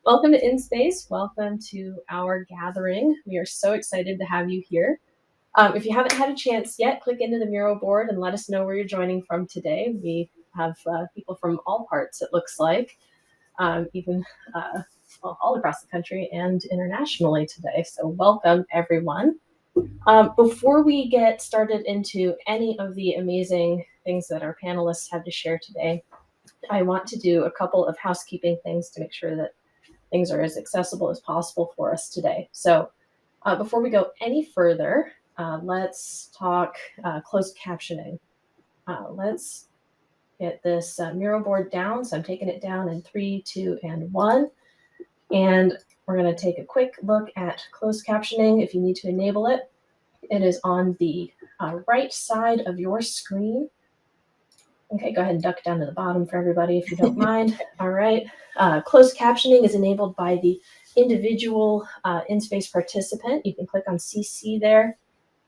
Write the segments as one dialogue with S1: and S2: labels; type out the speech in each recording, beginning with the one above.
S1: Welcome to InSpace. Welcome to our gathering. We are so excited to have you here. If you haven't had a chance yet, click into the Miro board and let us know where you're joining from today. We have people from all parts, it looks like, even all across the country and internationally today. So welcome, everyone. Before we get started into any of the amazing things that our panelists have to share today, I want to do a couple of housekeeping things to make sure that things are as accessible as possible for us today. So before we go any further, let's talk closed captioning. Let's get this Miro board down. So I'm taking it down in 3, 2, and 1. And we're going to take a quick look at closed captioning. If you need to enable it, it is on the right side of your screen. Okay, go ahead and duck down to the bottom for everybody if you don't mind. All right. Closed captioning is enabled by the individual InSpace participant. You can click on CC there,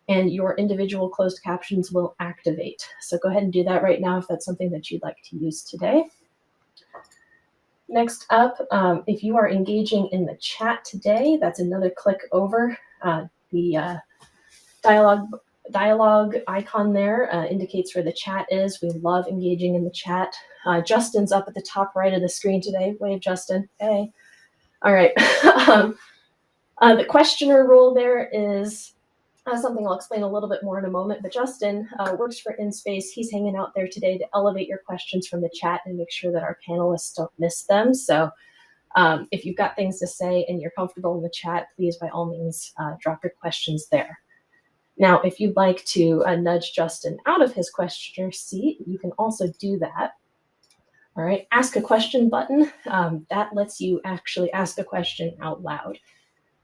S1: and your individual closed captions will activate. So go ahead and do that right now if that's something that you'd like to use today. Next up, if you are engaging in the chat today, that's another click over. The dialogue icon there indicates where the chat is. We love engaging in the chat. Justin's up at the top right of the screen today. Wave, Justin. Hey. All right. The questioner role there is something I'll explain a little bit more in a moment, but Justin works for InSpace. He's hanging out there today to elevate your questions from the chat and make sure that our panelists don't miss them. So if you've got things to say and you're comfortable in the chat, please, by all means, drop your questions there. Now, if you'd like to nudge Justin out of his questioner seat, you can also do that. All right, ask a question button, that lets you actually ask a question out loud.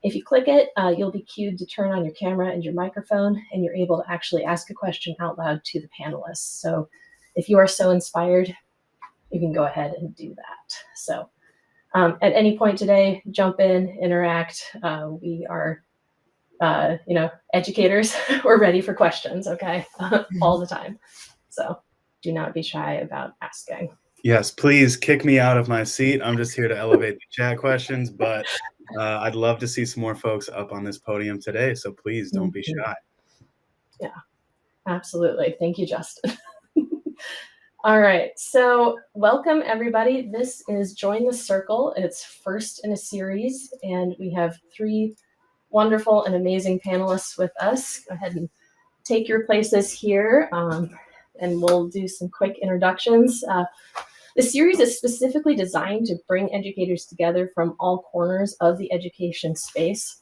S1: If you click it, you'll be cued to turn on your camera and your microphone, and you're able to actually ask a question out loud to the panelists. So if you are so inspired, you can go ahead and do that. So at any point today, jump in, interact. We are educators. We're ready for questions, okay? All the time. So do not be shy about asking.
S2: Yes, please kick me out of my seat. I'm just here to elevate the chat questions, but I'd love to see some more folks up on this podium today. So please don't be shy.
S1: Yeah, absolutely. Thank you, Justin. All right, so welcome everybody. This is Join the Circle. It's first in a series, and we have 3 wonderful and amazing panelists with us. Go ahead and take your places here, and we'll do some quick introductions. The series is specifically designed to bring educators together from all corners of the education space.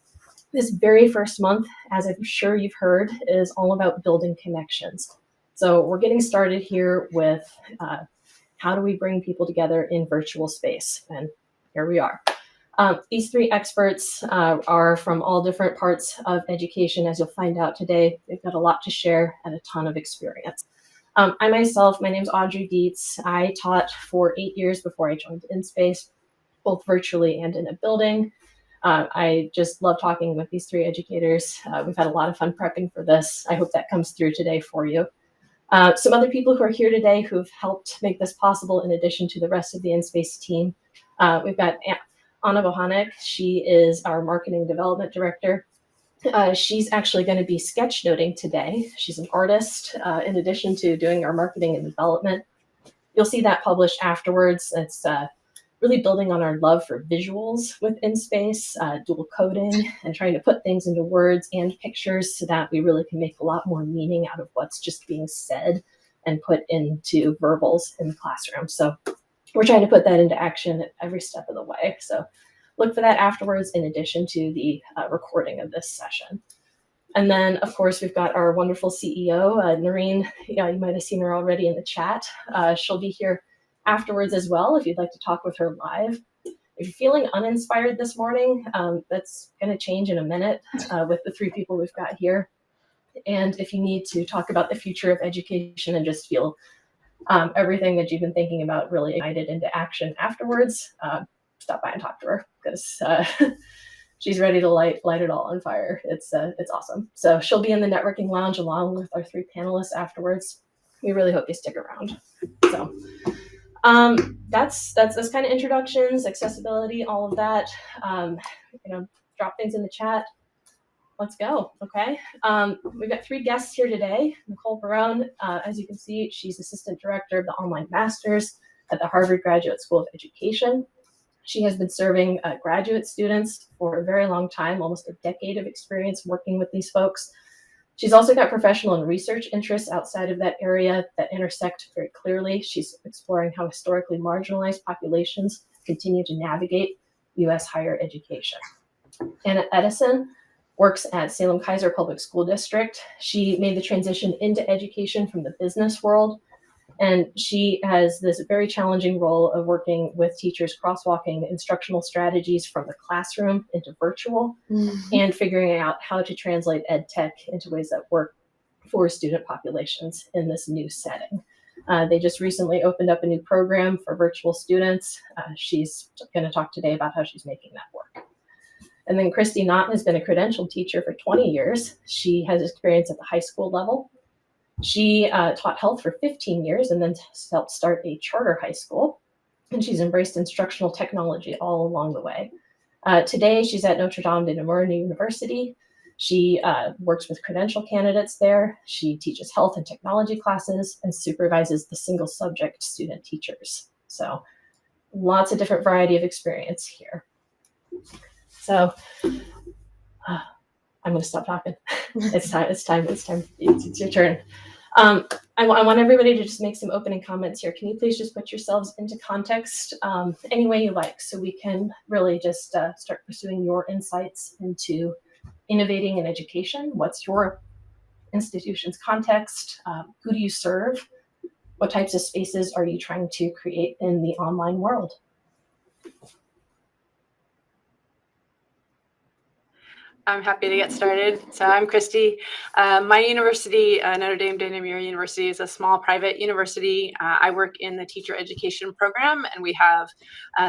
S1: This very first month, as I'm sure you've heard, is all about building connections. So we're getting started here with how do we bring people together in virtual space? And here we are. These 3 experts are from all different parts of education. As you'll find out today, they've got a lot to share and a ton of experience. I myself, my name's Audrey Dietz. I taught for 8 years before I joined InSpace, both virtually and in a building. I just love talking with these 3 educators. We've had a lot of fun prepping for this. I hope that comes through today for you. Some other people who are here today who've helped make this possible in addition to the rest of the InSpace team. We've got Anna Bohonek. She is our marketing development director. She's actually going to be sketchnoting today. She's an artist in addition to doing our marketing and development. You'll see that published afterwards. It's really building on our love for visuals with InSpace, dual coding, and trying to put things into words and pictures so that we really can make a lot more meaning out of what's just being said and put into verbals in the classroom. So we're trying to put that into action at every step of the way. So look for that afterwards in addition to the recording of this session. And then, of course, we've got our wonderful CEO, Noreen. You might have seen her already in the chat. She'll be here afterwards as well if you'd like to talk with her live. If you're feeling uninspired this morning, that's going to change in a minute with the 3 people we've got here. And if you need to talk about the future of education and just feel everything that you've been thinking about really ignited into action afterwards, stop by and talk to her because she's ready to light it all on fire. It's awesome. So she'll be in the networking lounge along with our 3 panelists afterwards. We really hope you stick around. So that's kind of introductions, accessibility, all of that. Drop things in the chat. Let's go. Okay. We've got 3 guests here today. Nicole Barone, as you can see, she's Assistant Director of the Online Masters at the Harvard Graduate School of Education. She has been serving graduate students for a very long time, almost a decade of experience working with these folks. She's also got professional and research interests outside of that area that intersect very clearly. She's exploring how historically marginalized populations continue to navigate U.S. higher education. And at Edison, works at Salem Keizer Public School District. She made the transition into education from the business world. And she has this very challenging role of working with teachers crosswalking instructional strategies from the classroom into virtual and figuring out how to translate ed tech into ways that work for student populations in this new setting. They just recently opened up a new program for virtual students. She's going to talk today about how she's making that work. And then Christy Knott has been a credentialed teacher for 20 years. She has experience at the high school level. She taught health for 15 years and then helped start a charter high school. And she's embraced instructional technology all along the way. Today, she's at Notre de Namur University. She works with credential candidates there. She teaches health and technology classes and supervises the single subject student teachers. So lots of different variety of experience here. So I'm going to stop talking. It's time. It's your turn. I want everybody to just make some opening comments here. Can you please just put yourselves into context any way you like, so we can really just start pursuing your insights into innovating in education. What's your institution's context? Who do you serve? What types of spaces are you trying to create in the online world?
S3: I'm happy to get started. So I'm Christy. My university, Notre de Namur University, is a small private university. I work in the teacher education program, and we have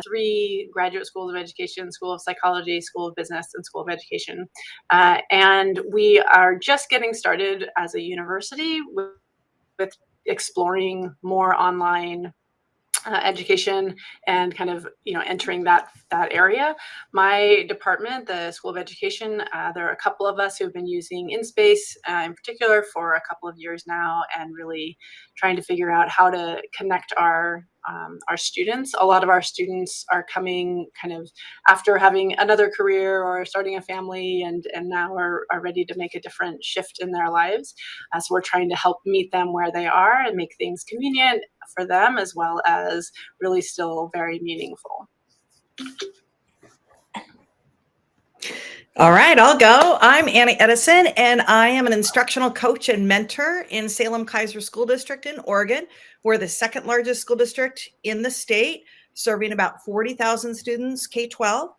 S3: 3 graduate schools of education: School of Psychology, School of Business, and School of Education. And we are just getting started as a university with exploring more online education and kind of entering that area. My department, the School of Education, there are a couple of us who have been using InSpace in particular for a couple of years now, and really trying to figure out how to connect our students. A lot of our students are coming kind of after having another career or starting a family, and now are ready to make a different shift in their lives. So we're trying to help meet them where they are and make things convenient for them, as well as really still very meaningful.
S4: All right, I'll go. I'm Annie Edison, and I am an instructional coach and mentor in Salem Keizer School District in Oregon. We're the 2nd largest school district in the state, serving about 40,000 students, K-12.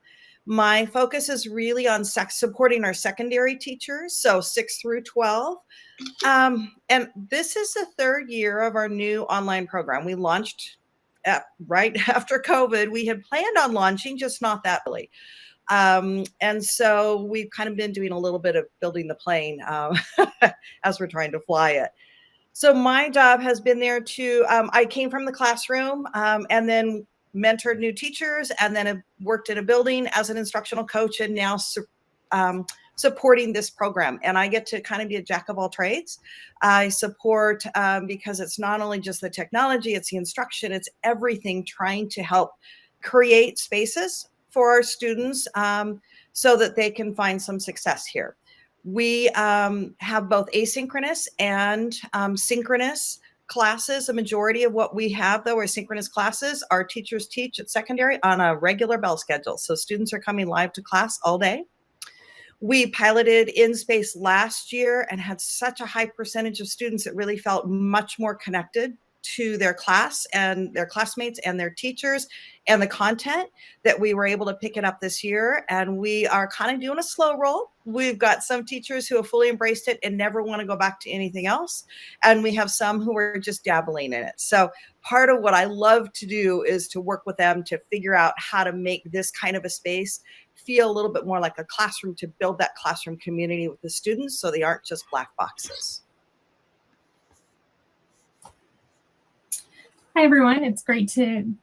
S4: My focus is really on supporting our secondary teachers, so 6 through 12. And this is the 3rd year of our new online program. We launched right after COVID. We had planned on launching, just not that early. And so we've kind of been doing a little bit of building the plane as we're trying to fly it. So my job has been there to, I came from the classroom and then mentored new teachers, and then have worked in a building as an instructional coach, and now supporting this program. And I get to kind of be a jack of all trades. I support because it's not only just the technology, it's the instruction, it's everything, trying to help create spaces for our students so that they can find some success here. We have both asynchronous and synchronous classes. A majority of what we have, though, are synchronous classes. Our teachers teach at secondary on a regular bell schedule, so students are coming live to class all day. We piloted InSpace last year and had such a high percentage of students that really felt much more connected to their class and their classmates and their teachers and the content, that we were able to pick it up this year. And we are kind of doing a slow roll. We've got some teachers who have fully embraced it and never want to go back to anything else. And we have some who are just dabbling in it. So part of what I love to do is to work with them to figure out how to make this kind of a space feel a little bit more like a classroom, to build that classroom community with the students so they aren't just black boxes.
S5: Hi, everyone. It's great to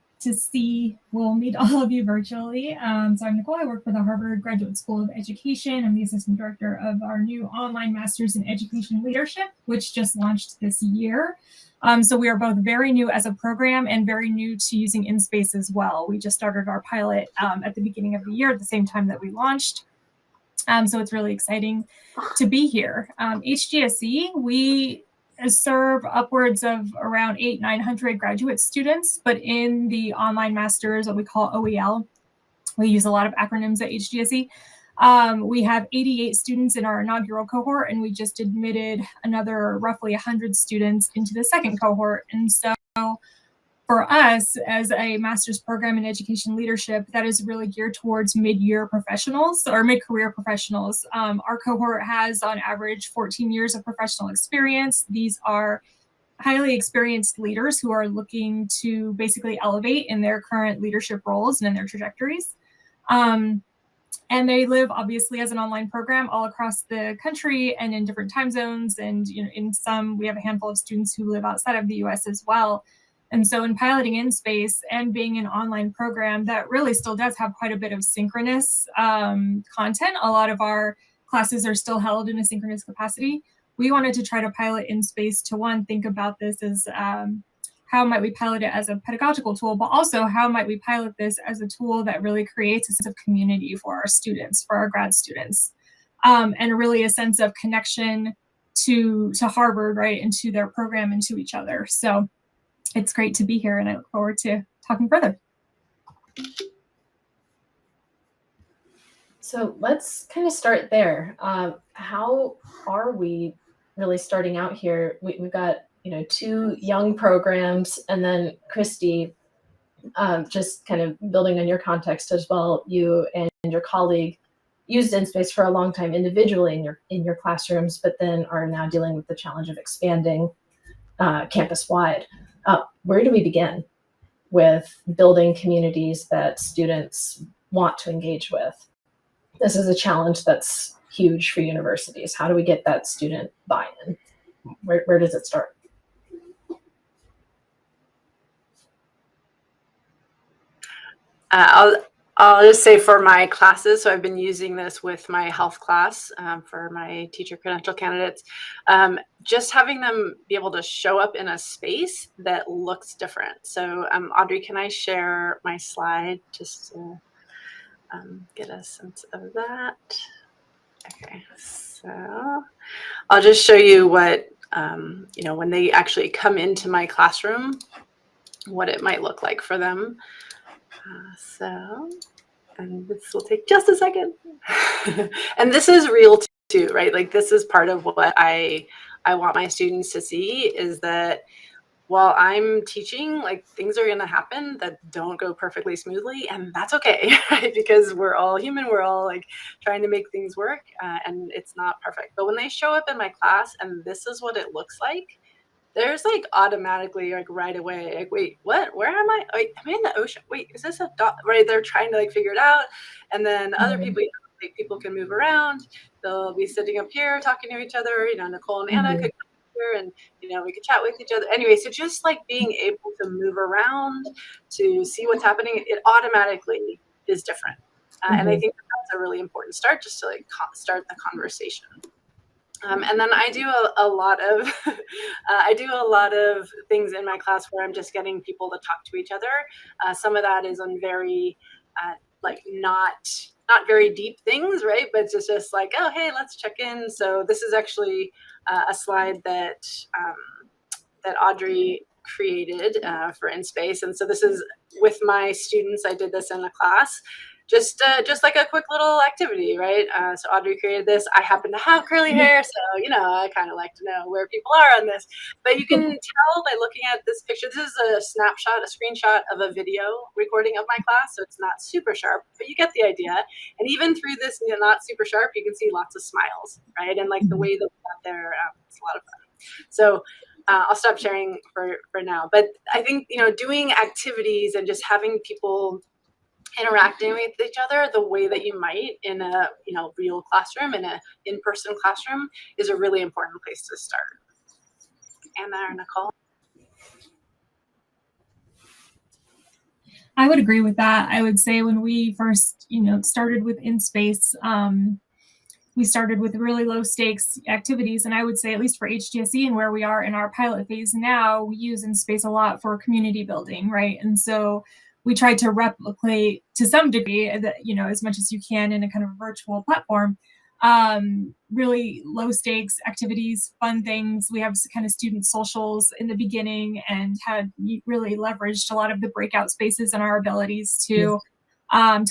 S5: we'll meet all of you virtually. So I'm Nicole. I work for the Harvard Graduate School of Education. I'm the assistant director of our new online Masters in Education Leadership, which just launched this year. So we are both very new as a program and very new to using InSpace as well. We just started our pilot at the beginning of the year at the same time that we launched. So it's really exciting to be here. HGSE, we serve upwards of around 800-900 graduate students, but in the online masters, what we call OEL, we use a lot of acronyms at HGSE. We have 88 students in our inaugural cohort, and we just admitted another roughly 100 students into the second cohort. And so for us, as a master's program in education leadership, that is really geared towards mid-year professionals or mid-career professionals. Our cohort has, on average, 14 years of professional experience. These are highly experienced leaders who are looking to basically elevate in their current leadership roles and in their trajectories. And they live, obviously, as an online program all across the country and in different time zones. And in some, we have a handful of students who live outside of the US as well. And so in piloting InSpace and being an online program that really still does have quite a bit of synchronous content, a lot of our classes are still held in a synchronous capacity. We wanted to try to pilot InSpace to, one, think about this as how might we pilot it as a pedagogical tool, but also how might we pilot this as a tool that really creates a sense of community for our students, for our grad students, and really a sense of connection to Harvard, right, and to their program and to each other. So it's great to be here, and I look forward to talking further.
S1: So let's kind of start there. How are we really starting out here? We've got two young programs, and then Christy, just kind of building on your context as well. You and your colleague used InSpace for a long time individually in your classrooms, but then are now dealing with the challenge of expanding campus-wide. Where do we begin with building communities that students want to engage with? This is a challenge that's huge for universities. How do we get that student buy-in? Where does it start?
S3: I'll just say for my classes, so I've been using this with my health class for my teacher credential candidates, just having them be able to show up in a space that looks different. So Audrey, can I share my slide just to get a sense of that? Okay, so I'll just show you what, when they actually come into my classroom, what it might look like for them. And this will take just a second. And this is real too, right? Like this is part of what I want my students to see, is that while I'm teaching, like things are gonna happen that don't go perfectly smoothly, and that's okay, right? Because we're all human, we're all like trying to make things work, and it's not perfect. But when they show up in my class and this is what it looks like, there's like automatically like right away, like, wait, what? Where am I? Wait, am I in the ocean? Wait, is this a dot? Right? They're trying to like figure it out. And then other people, like, people can move around. They'll be sitting up here talking to each other. Nicole and Anna could come here and we could chat with each other. Anyway, so just like being able to move around to see what's happening, it automatically is different. And I think that's a really important start, just to like start the conversation. And then I do a lot of things in my class where I'm just getting people to talk to each other. Some of that is on very like not very deep things, right? But it's just like, oh, hey, let's check in. So this is actually a slide that Audrey created for InSpace, and so this is with my students. I did this in a class. Just like a quick little activity, right? So Audrey created this. I happen to have curly hair, so I kind of like to know where people are on this. But you can tell by looking at this picture. This is a snapshot, a screenshot of a video recording of my class, so it's not super sharp, but you get the idea. And even through this not super sharp, you can see lots of smiles, right? And like the way that we got there, it's a lot of fun. So I'll stop sharing for now. But I think doing activities and just having people interacting with each other the way that you might in a real classroom, in a in-person classroom, is a really important place to start. Anna or Nicole?
S5: I would agree with that. I would say when we first, started with InSpace, we started with really low stakes activities. And I would say, at least for HGSE and where we are in our pilot phase now, we use InSpace a lot for community building, right? And so we tried to replicate to some degree that, as much as you can in a kind of virtual platform, really low stakes activities, fun things. We have kind of student socials in the beginning and had really leveraged a lot of the breakout spaces and our abilities to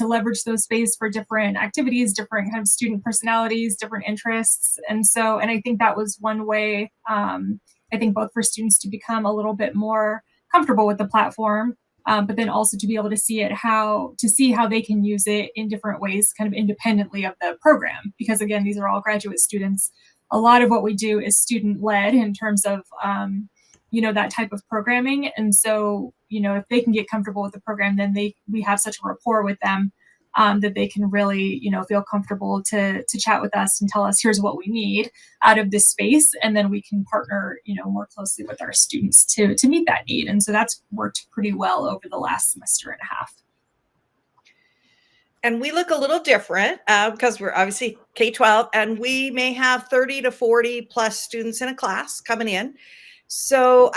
S5: leverage those space for different activities, different kind of student personalities, different interests. And I think that was one way, I think both for students to become a little bit more comfortable with the platform, but then also to be able to see how they can use it in different ways, kind of independently of the program. Because again, these are all graduate students. A lot of what we do is student led in terms of, that type of programming. And so, if they can get comfortable with the program, then we have such a rapport with them that they can really, feel comfortable to chat with us and tell us, here's what we need out of this space. And then we can partner, more closely with our students to meet that need. And so that's worked pretty well over the last semester and a half.
S4: And we look a little different because we're obviously K-12, and we may have 30 to 40 plus students in a class coming in. So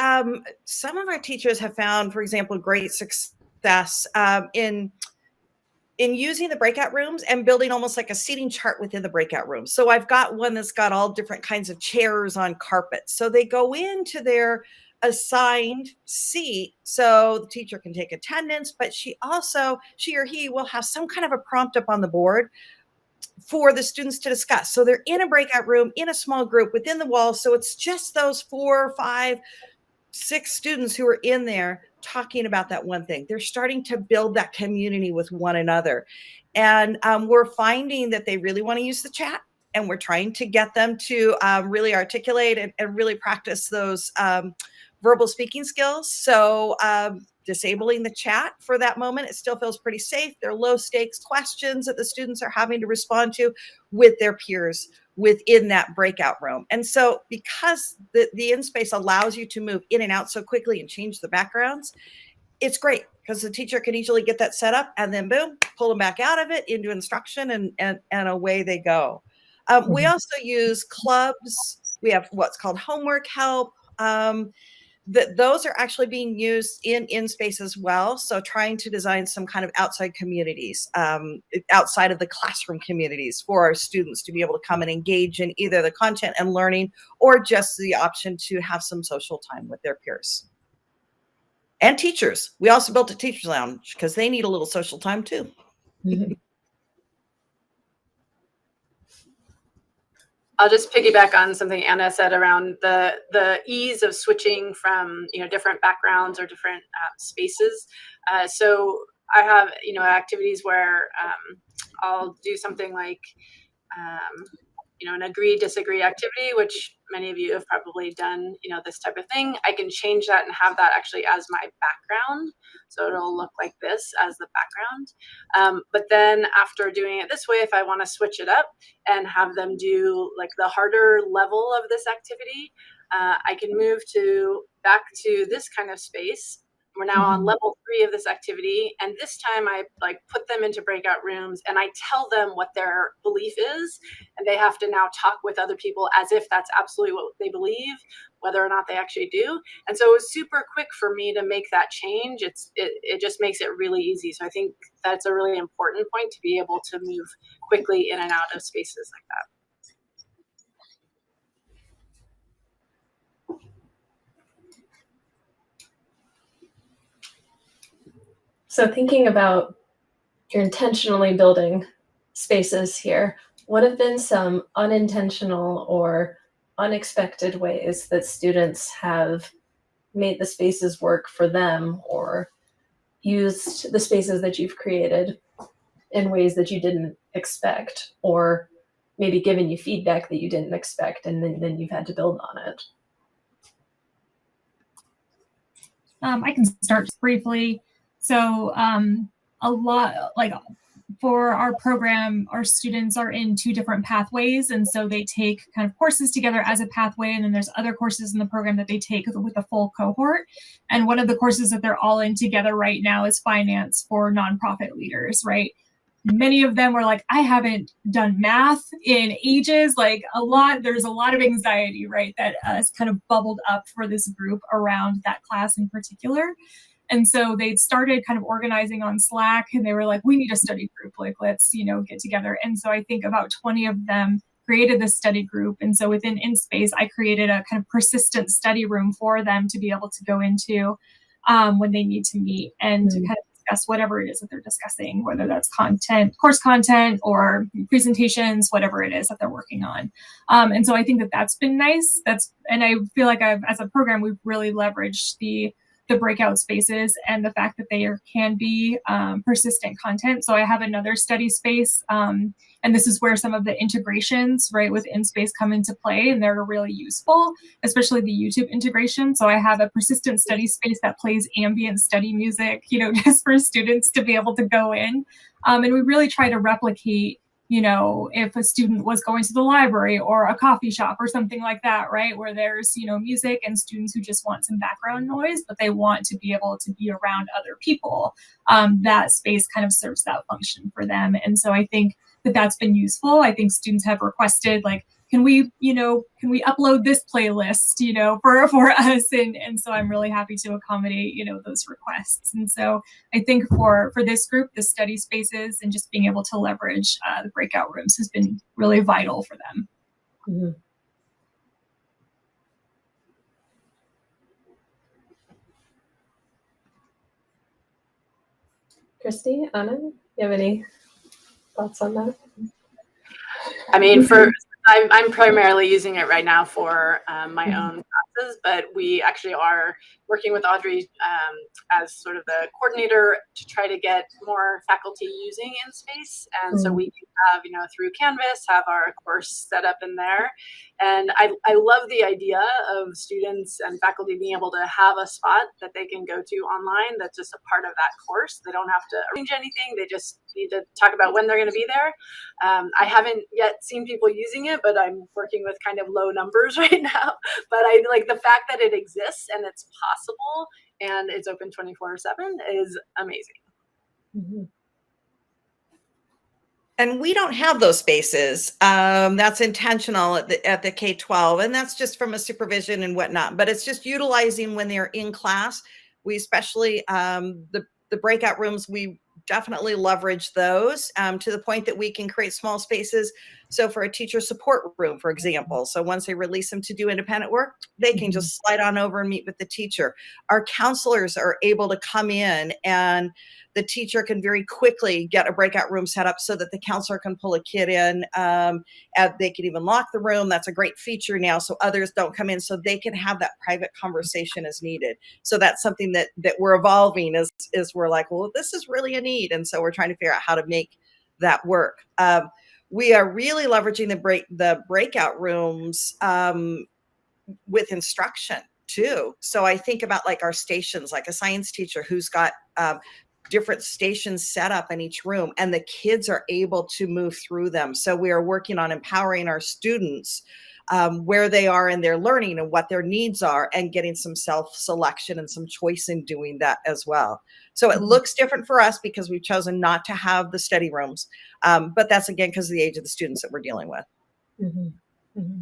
S4: some of our teachers have found, for example, great success in using the breakout rooms and building almost like a seating chart within the breakout room. So I've got one that's got all different kinds of chairs on carpet. So they go into their assigned seat so the teacher can take attendance, but she or he will have some kind of a prompt up on the board for the students to discuss. So they're in a breakout room, in a small group within the walls. So it's just those 4, 5, 6 students who are in there talking about that one thing. They're starting to build that community with one another. And we're finding that they really want to use the chat, and we're trying to get them to really articulate and really practice those verbal speaking skills. So disabling the chat for that moment, it still feels pretty safe. They're low stakes questions that the students are having to respond to with their peers within that breakout room. And so because the InSpace allows you to move in and out so quickly and change the backgrounds, it's great because the teacher can easily get that set up and then boom, pull them back out of it into instruction and away they go. We also use clubs. We have what's called homework help. Those are actually being used in InSpace as well. So trying to design some kind of outside communities, outside of the classroom communities for our students to be able to come and engage in either the content and learning or just the option to have some social time with their peers. And teachers. We also built a teacher's lounge because they need a little social time too.
S3: I'll just piggyback on something Anna said around the ease of switching from different backgrounds or different spaces. So I have activities where I'll do something like an agree disagree activity, which many of you have probably done. This type of thing. I can change that and have that actually as my background, so it'll look like this as the background. But then after doing it this way, if I want to switch it up and have them do like the harder level of this activity, I can move back to this kind of space. We're now on level 3 of this activity. And this time I put them into breakout rooms and I tell them what their belief is. And they have to now talk with other people as if that's absolutely what they believe, whether or not they actually do. And so it was super quick for me to make that change. It just makes it really easy. So I think that's a really important point, to be able to move quickly in and out of spaces like that.
S1: So thinking about you're intentionally building spaces here, what have been some unintentional or unexpected ways that students have made the spaces work for them, or used the spaces that you've created in ways that you didn't expect, or maybe given you feedback that you didn't expect, and then you've had to build on it?
S5: I can start briefly. So a lot, for our program, our students are in 2 different pathways. And so they take kind of courses together as a pathway. And then there's other courses in the program that they take with a full cohort. And one of the courses that they're all in together right now is finance for nonprofit leaders, right? Many of them were like, I haven't done math in ages, there's a lot of anxiety, right, that has kind of bubbled up for this group around that class in particular. And so they started kind of organizing on Slack, and they were like, we need a study group, let's, get together. And so I think about 20 of them created this study group. And so within InSpace, I created a kind of persistent study room for them to be able to go into when they need to meet and to kind of discuss whatever it is that they're discussing, whether that's content, course content, or presentations, whatever it is that they're working on. And so I think that that's been nice. And I feel like as a program, we've really leveraged the breakout spaces and the fact that they can be persistent content. So I have another study space, and this is where some of the integrations, right, with InSpace come into play, and they're really useful, especially the YouTube integration. So I have a persistent study space that plays ambient study music, just for students to be able to go in. And we really try to replicate, if a student was going to the library or a coffee shop or something like that, right, where there's, music and students who just want some background noise, but they want to be able to be around other people, that space kind of serves that function for them. And so I think that that's been useful. I think students have requested, can we upload this playlist, for us? And so I'm really happy to accommodate, those requests. And so I think for this group, the study spaces and just being able to leverage the breakout rooms has been really vital for them.
S1: Mm-hmm. Christy, Anna, you have any thoughts on that?
S3: I mean, I'm primarily using it right now for my own classes, but we actually are working with Audrey as sort of the coordinator to try to get more faculty using InSpace. And so we can have, through Canvas, have our course set up in there. And I love the idea of students and faculty being able to have a spot that they can go to online that's just a part of that course. They don't have to arrange anything. They just need to talk about when they're going to be there. I haven't yet seen people using it, but I'm working with kind of low numbers right now. But I like the fact that it exists and it's possible and it's open 24/7 is amazing.
S1: Mm-hmm.
S4: And we don't have those spaces. That's intentional at the K-12, and that's just from a supervision and whatnot. But it's just utilizing when they're in class. We especially the breakout rooms, we definitely leverage those to the point that we can create small spaces. So for a teacher support room, for example, so once they release them to do independent work, they can just slide on over and meet with the teacher. Our counselors are able to come in, and the teacher can very quickly get a breakout room set up so that the counselor can pull a kid in. And they can even lock the room. That's a great feature now, so others don't come in, so they can have that private conversation as needed. So that's something that we're evolving is we're like, well, this is really a need. And so we're trying to figure out how to make that work. We are really leveraging the breakout rooms with instruction too. So I think about like our stations, like a science teacher who's got different stations set up in each room, and the kids are able to move through them. So we are working on empowering our students where they are in their learning and what their needs are, and getting some self-selection and some choice in doing that as well. So it looks different for us because we've chosen not to have the study rooms. But that's, again, because of the age of the students that we're dealing with.
S1: Mm-hmm. Mm-hmm.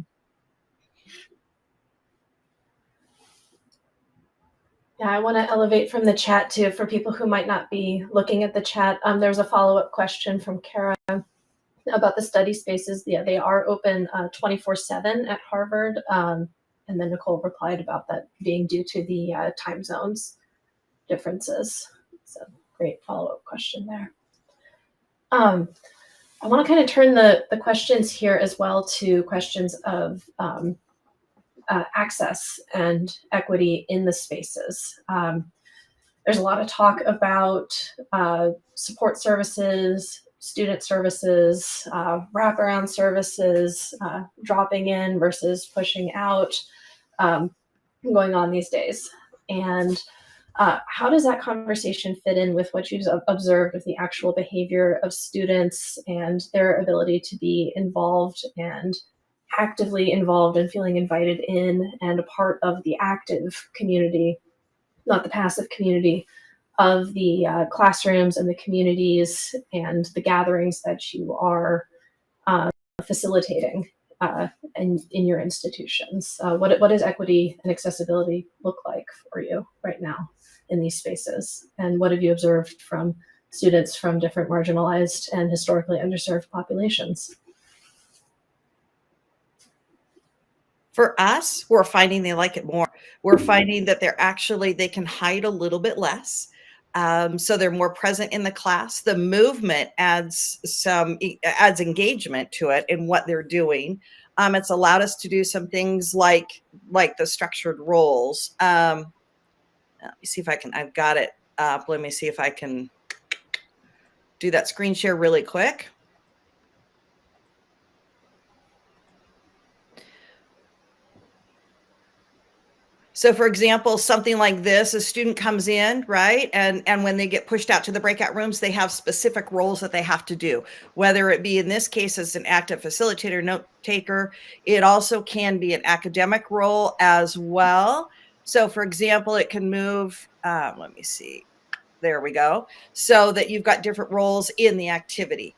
S1: Yeah, I want to elevate from the chat too, for people who might not be looking at the chat. There's a follow-up question from Kara about the study spaces. Yeah, they are open 24/7 at Harvard. And then Nicole replied about that being due to the time zones differences. So great follow-up question there. I want to kind of turn the questions here as well to questions of access and equity in the spaces. There's a lot of talk about support services, student services, wraparound services, dropping in versus pushing out, going on these days. And How does that conversation fit in with what you've observed with the actual behavior of students and their ability to be involved and actively involved and feeling invited in and a part of the active community, not the passive community of the classrooms and the communities and the gatherings that you are facilitating in your institutions? What does equity and accessibility look like for you right now in these spaces? And what have you observed from students from different marginalized and historically underserved populations?
S4: For us, we're finding they like it more. We're finding that they can hide a little bit less. So they're more present in the class. The movement adds engagement to it in what they're doing. It's allowed us to do some things like the structured roles. Let me see if I can, I've got it up. Let me see if I can do that screen share really quick. So for example, something like this, a student comes in, right? And when they get pushed out to the breakout rooms, they have specific roles that they have to do, whether it be in this case as an active facilitator, note taker. It also can be an academic role as well. So for example, it can move, let me see, there we go. So that you've got different roles in the activity.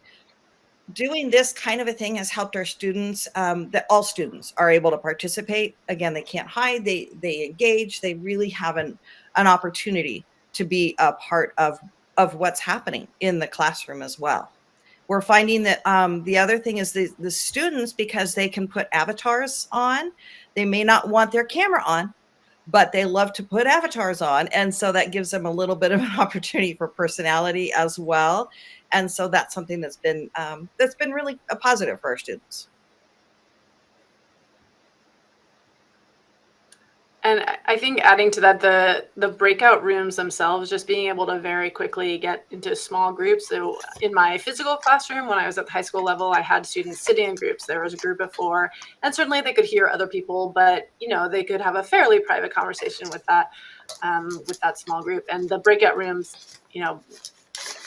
S4: Doing this kind of a thing has helped our students, that all students are able to participate. Again, they can't hide, they engage, they really have an opportunity to be a part of what's happening in the classroom as well. We're finding that the other thing is the students, because they can put avatars on, they may not want their camera on, but they love to put avatars on. And so that gives them a little bit of an opportunity for personality as well. And so that's something that's been really a positive for our students.
S3: And I think adding to that, the breakout rooms themselves, just being able to very quickly get into small groups. So in my physical classroom, when I was at the high school level, I had students sitting in groups. There was a group of 4, and certainly they could hear other people, but they could have a fairly private conversation with that small group. And the breakout rooms,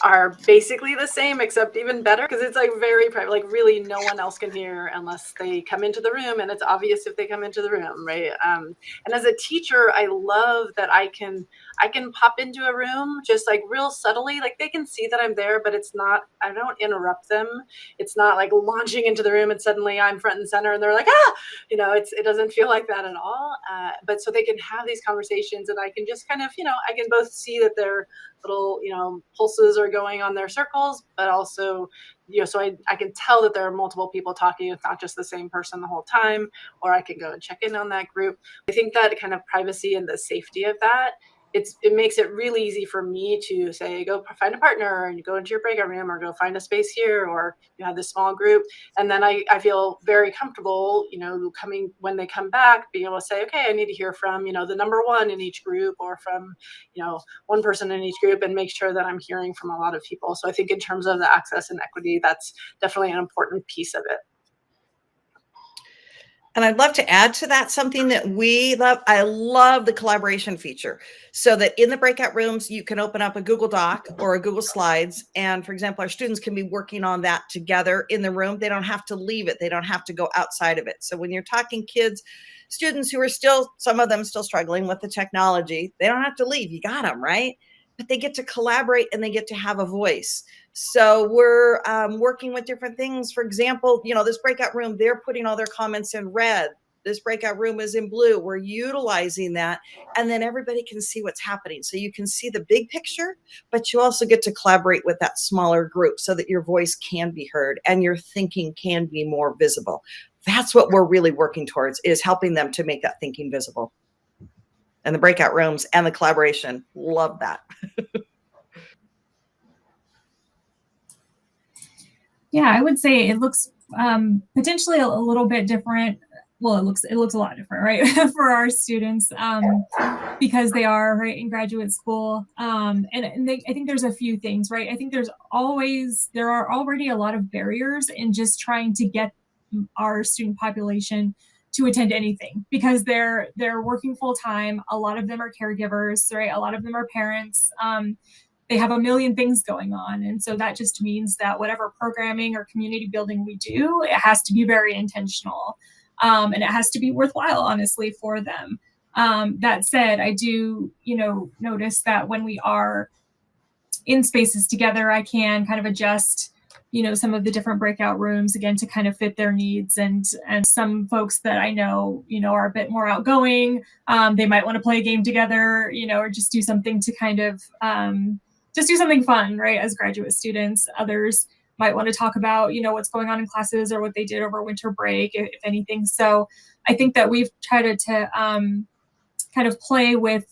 S3: are basically the same, except even better, because it's like very private, like really no one else can hear unless they come into the room, and it's obvious if they come into the room, right? And as a teacher, I love that I can pop into a room just like real subtly, like they can see that I'm there, but I don't interrupt them. It's not like launching into the room and suddenly I'm front and center and they're like, it doesn't feel like that at all. But so they can have these conversations, and I can just kind of, I can both see that they're little, pulses are going on their circles, but also, so I can tell that there are multiple people talking. It's not just the same person the whole time, or I can go and check in on that group. I think that kind of privacy and the safety of that, it makes it really easy for me to say, go find a partner and you go into your breakout room, or go find a space here, or you have this small group. And then I feel very comfortable, coming when they come back, being able to say, okay, I need to hear from, the number 1 in each group, or from, one person in each group, and make sure that I'm hearing from a lot of people. So I think in terms of the access and equity, that's definitely an important piece of it.
S4: And I'd love to add to that something that we love. I love the collaboration feature, so that in the breakout rooms, you can open up a Google Doc or a Google Slides. And for example, our students can be working on that together in the room. They don't have to leave it. They don't have to go outside of it. So when you're talking students who are some of them still struggling with the technology, they don't have to leave. You got them, right? But they get to collaborate and they get to have a voice. So we're working with different things. For example, this breakout room, they're putting all their comments in red. This breakout room is in blue. We're utilizing that. And then everybody can see what's happening. So you can see the big picture, but you also get to collaborate with that smaller group so that your voice can be heard and your thinking can be more visible. That's what we're really working towards, is helping them to make that thinking visible. And the breakout rooms and the collaboration, love that.
S5: Yeah, I would say it looks potentially a little bit different. Well, it looks a lot different, right, for our students, because they are right in graduate school. I think there's a few things, right? I think there are already a lot of barriers in just trying to get our student population to attend anything because they're working full time. A lot of them are caregivers, right? A lot of them are parents. They have a million things going on. And so that just means that whatever programming or community building we do, it has to be very intentional. And it has to be worthwhile, honestly, for them. That said, I do, notice that when we are in spaces together, I can kind of adjust, some of the different breakout rooms again to kind of fit their needs. And some folks that I know, are a bit more outgoing. They might want to play a game together, or just do something to kind of just do something fun, right? As graduate students, others might want to talk about, what's going on in classes or what they did over winter break, if anything. So I think that we've tried to kind of play with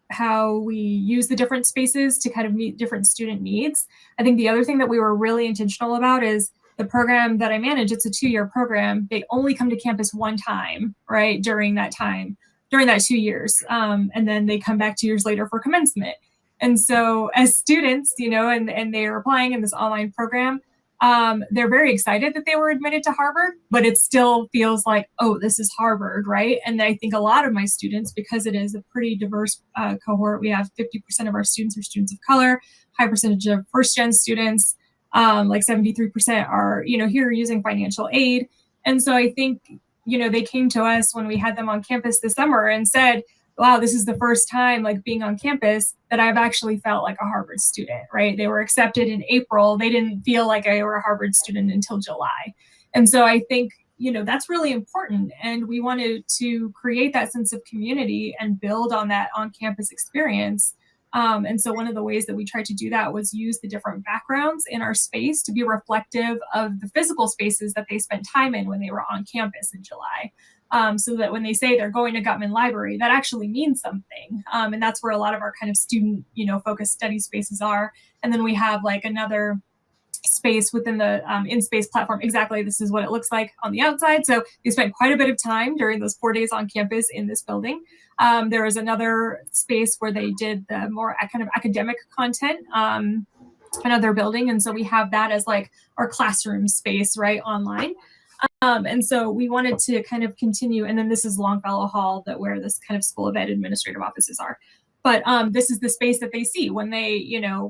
S5: how we use the different spaces to kind of meet different student needs. I think the other thing that we were really intentional about is the program that I manage. It's a 2-year program. They only come to campus one time, right? During that 2 years. And then they come back 2 years later for commencement. And so as students, and they're applying in this online program, they're very excited that they were admitted to Harvard, but it still feels like, oh, this is Harvard, right? And I think a lot of my students, because it is a pretty diverse cohort, we have 50% of our students are students of color, high percentage of first-gen students, like 73% are, here using financial aid. And so I think, they came to us when we had them on campus this summer and said, wow, this is the first time like being on campus that I've actually felt like a Harvard student, right? They were accepted in April. They didn't feel like I were a Harvard student until July. And so I think, that's really important. And we wanted to create that sense of community and build on that on-campus experience. And so one of the ways that we tried to do that was use the different backgrounds in our space to be reflective of the physical spaces that they spent time in when they were on campus in July. So that when they say they're going to Gutman Library, that actually means something. And that's where a lot of our kind of student, focused study spaces are. And then we have like another space within the InSpace platform. Exactly, this is what it looks like on the outside. So they spent quite a bit of time during those 4 days on campus in this building. There was another space where they did the more kind of academic content, another building. And so we have that as like our classroom space, right, online. And so we wanted to kind of continue, and then this is Longfellow Hall, where this kind of School of Ed administrative offices are. But this is the space that they see when they,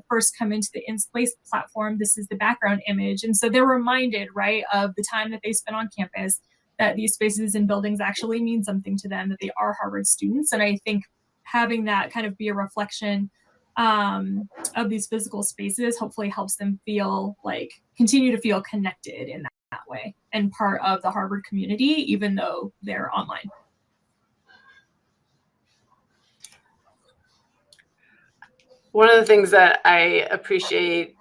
S5: first come into the InSpace platform. This is the background image. And so they're reminded, right, of the time that they spent on campus, that these spaces and buildings actually mean something to them, that they are Harvard students. And I think having that kind of be a reflection of these physical spaces hopefully helps them continue to feel connected in that way and part of the Harvard community, even though they're online.
S3: One of the things that I appreciate,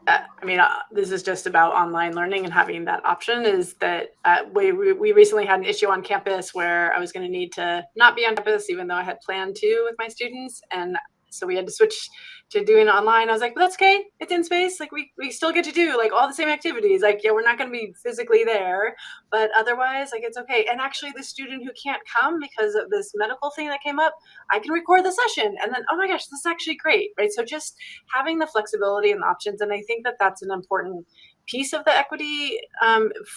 S3: this is just about online learning and having that option, is that we recently had an issue on campus where I was going to need to not be on campus, even though I had planned to with my students. And so we had to switch to doing it online. I was like, well, that's okay. It's InSpace. Like we still get to do like all the same activities. Like, yeah, we're not going to be physically there, but otherwise, like, it's okay. And actually the student who can't come because of this medical thing that came up, I can record the session. And then, oh my gosh, this is actually great, right? So just having the flexibility and the options. And I think that that's an important piece of the equity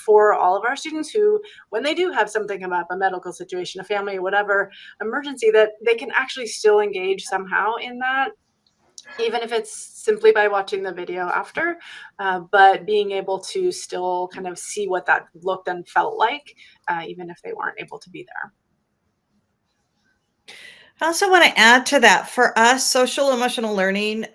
S3: for all of our students who, when they do have something come up, a medical situation, a family, whatever emergency, that they can actually still engage somehow in that, even if it's simply by watching the video after, but being able to still kind of see what that looked and felt like, even if they weren't able to be there.
S4: I also want to add to that, for us, social emotional learning,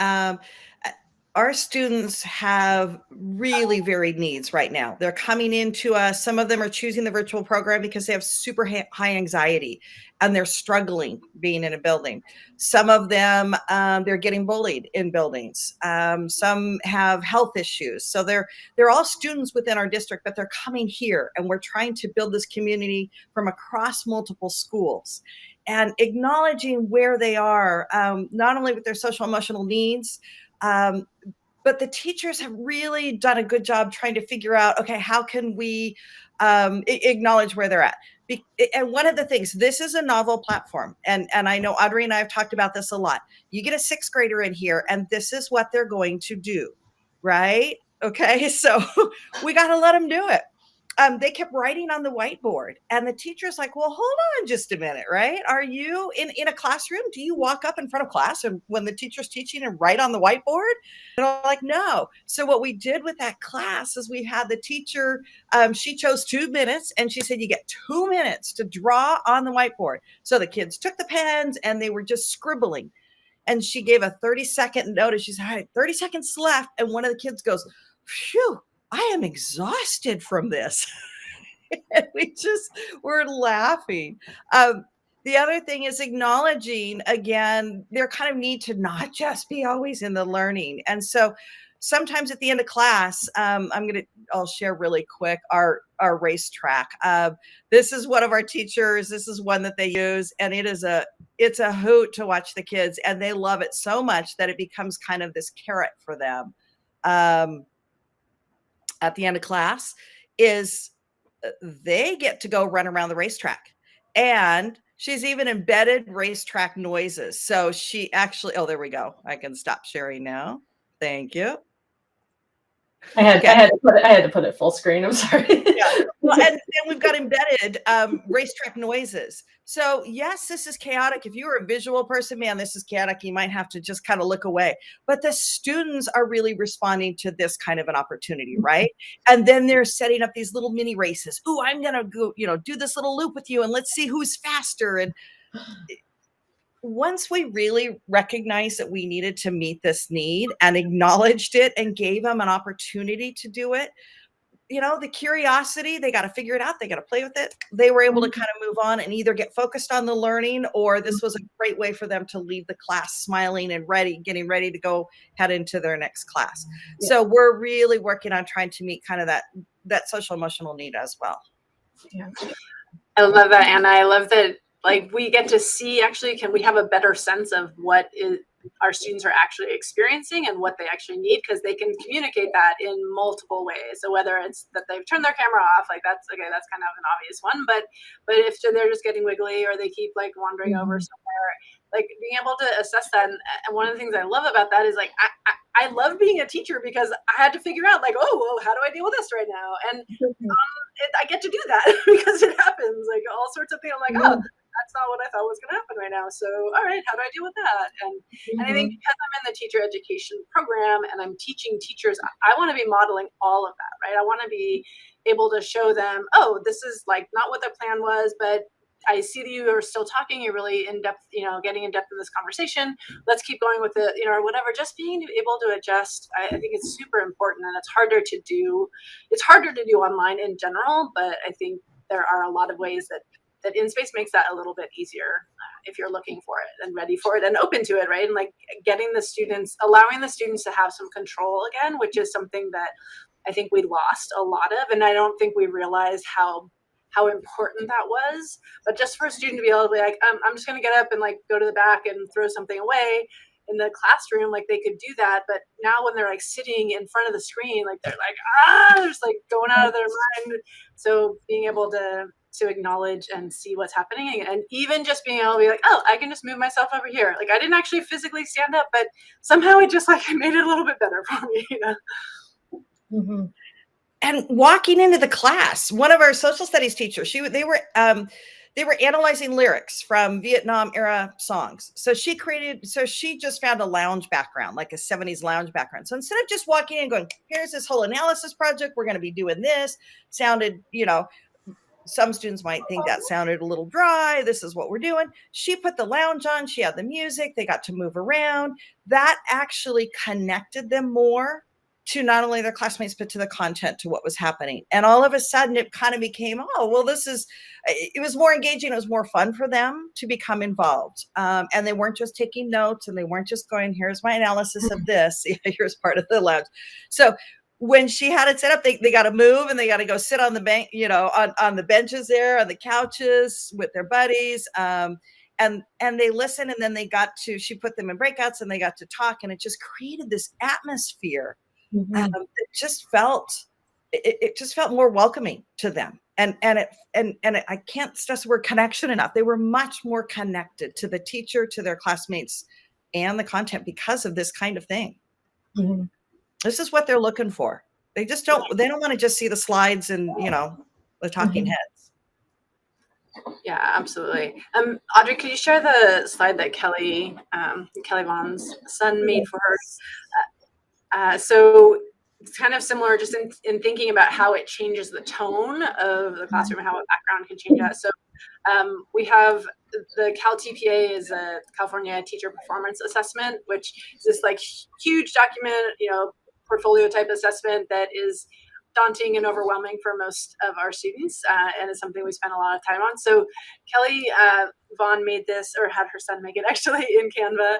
S4: our students have really varied needs right now. They're coming into us. Some of them are choosing the virtual program because they have super high anxiety and they're struggling being in a building. Some of them, they're getting bullied in buildings. Some have health issues. So they're all students within our district, but they're coming here, and we're trying to build this community from across multiple schools and acknowledging where they are, not only with their social emotional needs, but the teachers have really done a good job trying to figure out, okay, how can we acknowledge where they're at? And one of the things, this is a novel platform. And I know Audrey and I have talked about this a lot. You get a 6th grader in here and this is what they're going to do, right? Okay, so we got to let them do it. they kept writing on the whiteboard, and the teacher's like, well, hold on just a minute, right? Are you in a classroom? Do you walk up in front of class and when the teacher's teaching and write on the whiteboard? And I'm like, no. So what we did with that class is we had the teacher, she chose 2 minutes, and she said, you get 2 minutes to draw on the whiteboard. So the kids took the pens and they were just scribbling. And she gave a 30-second notice. She said, all right, 30 seconds left. And one of the kids goes, phew, I am exhausted from this. And we just were laughing. The other thing is acknowledging, again, their kind of need to not just be always in the learning. And so sometimes at the end of class, I'll share really quick our racetrack. This is one of our teachers. This is one that they use, and it's a hoot to watch the kids, and they love it so much that it becomes kind of this carrot for them. At the end of class is they get to go run around the racetrack, and she's even embedded racetrack noises. So she actually, oh, there we go. I can stop sharing now. Thank you.
S1: I had to put it full screen. I'm sorry.
S4: Yeah. Well, and we've got embedded racetrack noises. So yes, this is chaotic. If you're a visual person, man, this is chaotic. You might have to just kind of look away. But the students are really responding to this kind of an opportunity, right? And then they're setting up these little mini races. Ooh, I'm gonna go, do this little loop with you, and let's see who's faster. And once we really recognized that we needed to meet this need and acknowledged it and gave them an opportunity to do it, the curiosity, they got to figure it out. They got to play with it. They were able to kind of move on and either get focused on the learning, or this was a great way for them to leave the class smiling and getting ready to go head into their next class. Yeah. So we're really working on trying to meet kind of that social emotional need as well.
S1: Yeah.
S3: I love that, Anna. I love that. Like, we get to see, actually, can we have a better sense of what our students are actually experiencing and what they actually need, because they can communicate that in multiple ways. So whether it's that they've turned their camera off, like that's kind of an obvious one, but if they're just getting wiggly, or they keep like wandering over somewhere, like being able to assess that. And one of the things I love about that is, like, I love being a teacher because I had to figure out, like, oh, well, how do I deal with this right now? And I get to do that because it happens, like all sorts of things. I'm like, oh, that's not what I thought was going to happen right now. So, all right, how do I deal with that? And I think because I'm in the teacher education program and I'm teaching teachers, I want to be modeling all of that, right? I want to be able to show them, oh, this is like not what the plan was, but I see that you are still talking. You're really in depth, getting in depth in this conversation. Let's keep going with it, or whatever. Just being able to adjust, I think it's super important, and it's harder to do. It's harder to do online in general, but I think there are a lot of ways that InSpace makes that a little bit easier if you're looking for it and ready for it and open to it, right? And like allowing the students to have some control again, which is something that I think we lost a lot of, and I don't think we realized how important that was. But just for a student to be able to be like, I'm just going to get up and like go to the back and throw something away in the classroom, like they could do that. But now when they're like sitting in front of the screen, like they're like, they're just like going out of their mind. So being able to acknowledge and see what's happening, and even just being able to be like, oh, I can just move myself over here. Like I didn't actually physically stand up, but somehow it just like made it a little bit better for me,
S4: Mm-hmm. And walking into the class, one of our social studies teachers, they were analyzing lyrics from Vietnam era songs. So she just found a lounge background, like a 70s lounge background. So instead of just walking in and going, here's this whole analysis project, we're going to be doing this, sounded, some students might think that sounded a little dry. This is what we're doing. She put the lounge on. She had the music. They got to move around. That actually connected them more to not only their classmates, but to the content, to what was happening. And all of a sudden it kind of became, it was more engaging. It was more fun for them to become involved. And they weren't just taking notes, and they weren't just going, here's my analysis of this. Here's part of the lounge. So when she had it set up, they got to move, and they got to go sit on the bank, on the benches there, on the couches with their buddies. And they listened, and then she put them in breakouts, and they got to talk, and it just created this atmosphere. It just felt more welcoming to them. And I can't stress the word connection enough. They were much more connected to the teacher, to their classmates, and the content because of this kind of thing. Mm-hmm. This is what they're looking for. They don't want to just see the slides and, the talking
S1: Mhm.
S4: heads.
S3: Yeah, absolutely. Audrey, could you share the slide that Kelly Vaughn's son made for her? So it's kind of similar just in thinking about how it changes the tone of the classroom, how a background can change that. So we have the Cal TPA is a California Teacher Performance Assessment, which is this like huge document, portfolio type assessment that is daunting and overwhelming for most of our students, and it's something we spend a lot of time on. So Kelly Vaughn made this, or had her son make it actually in Canva,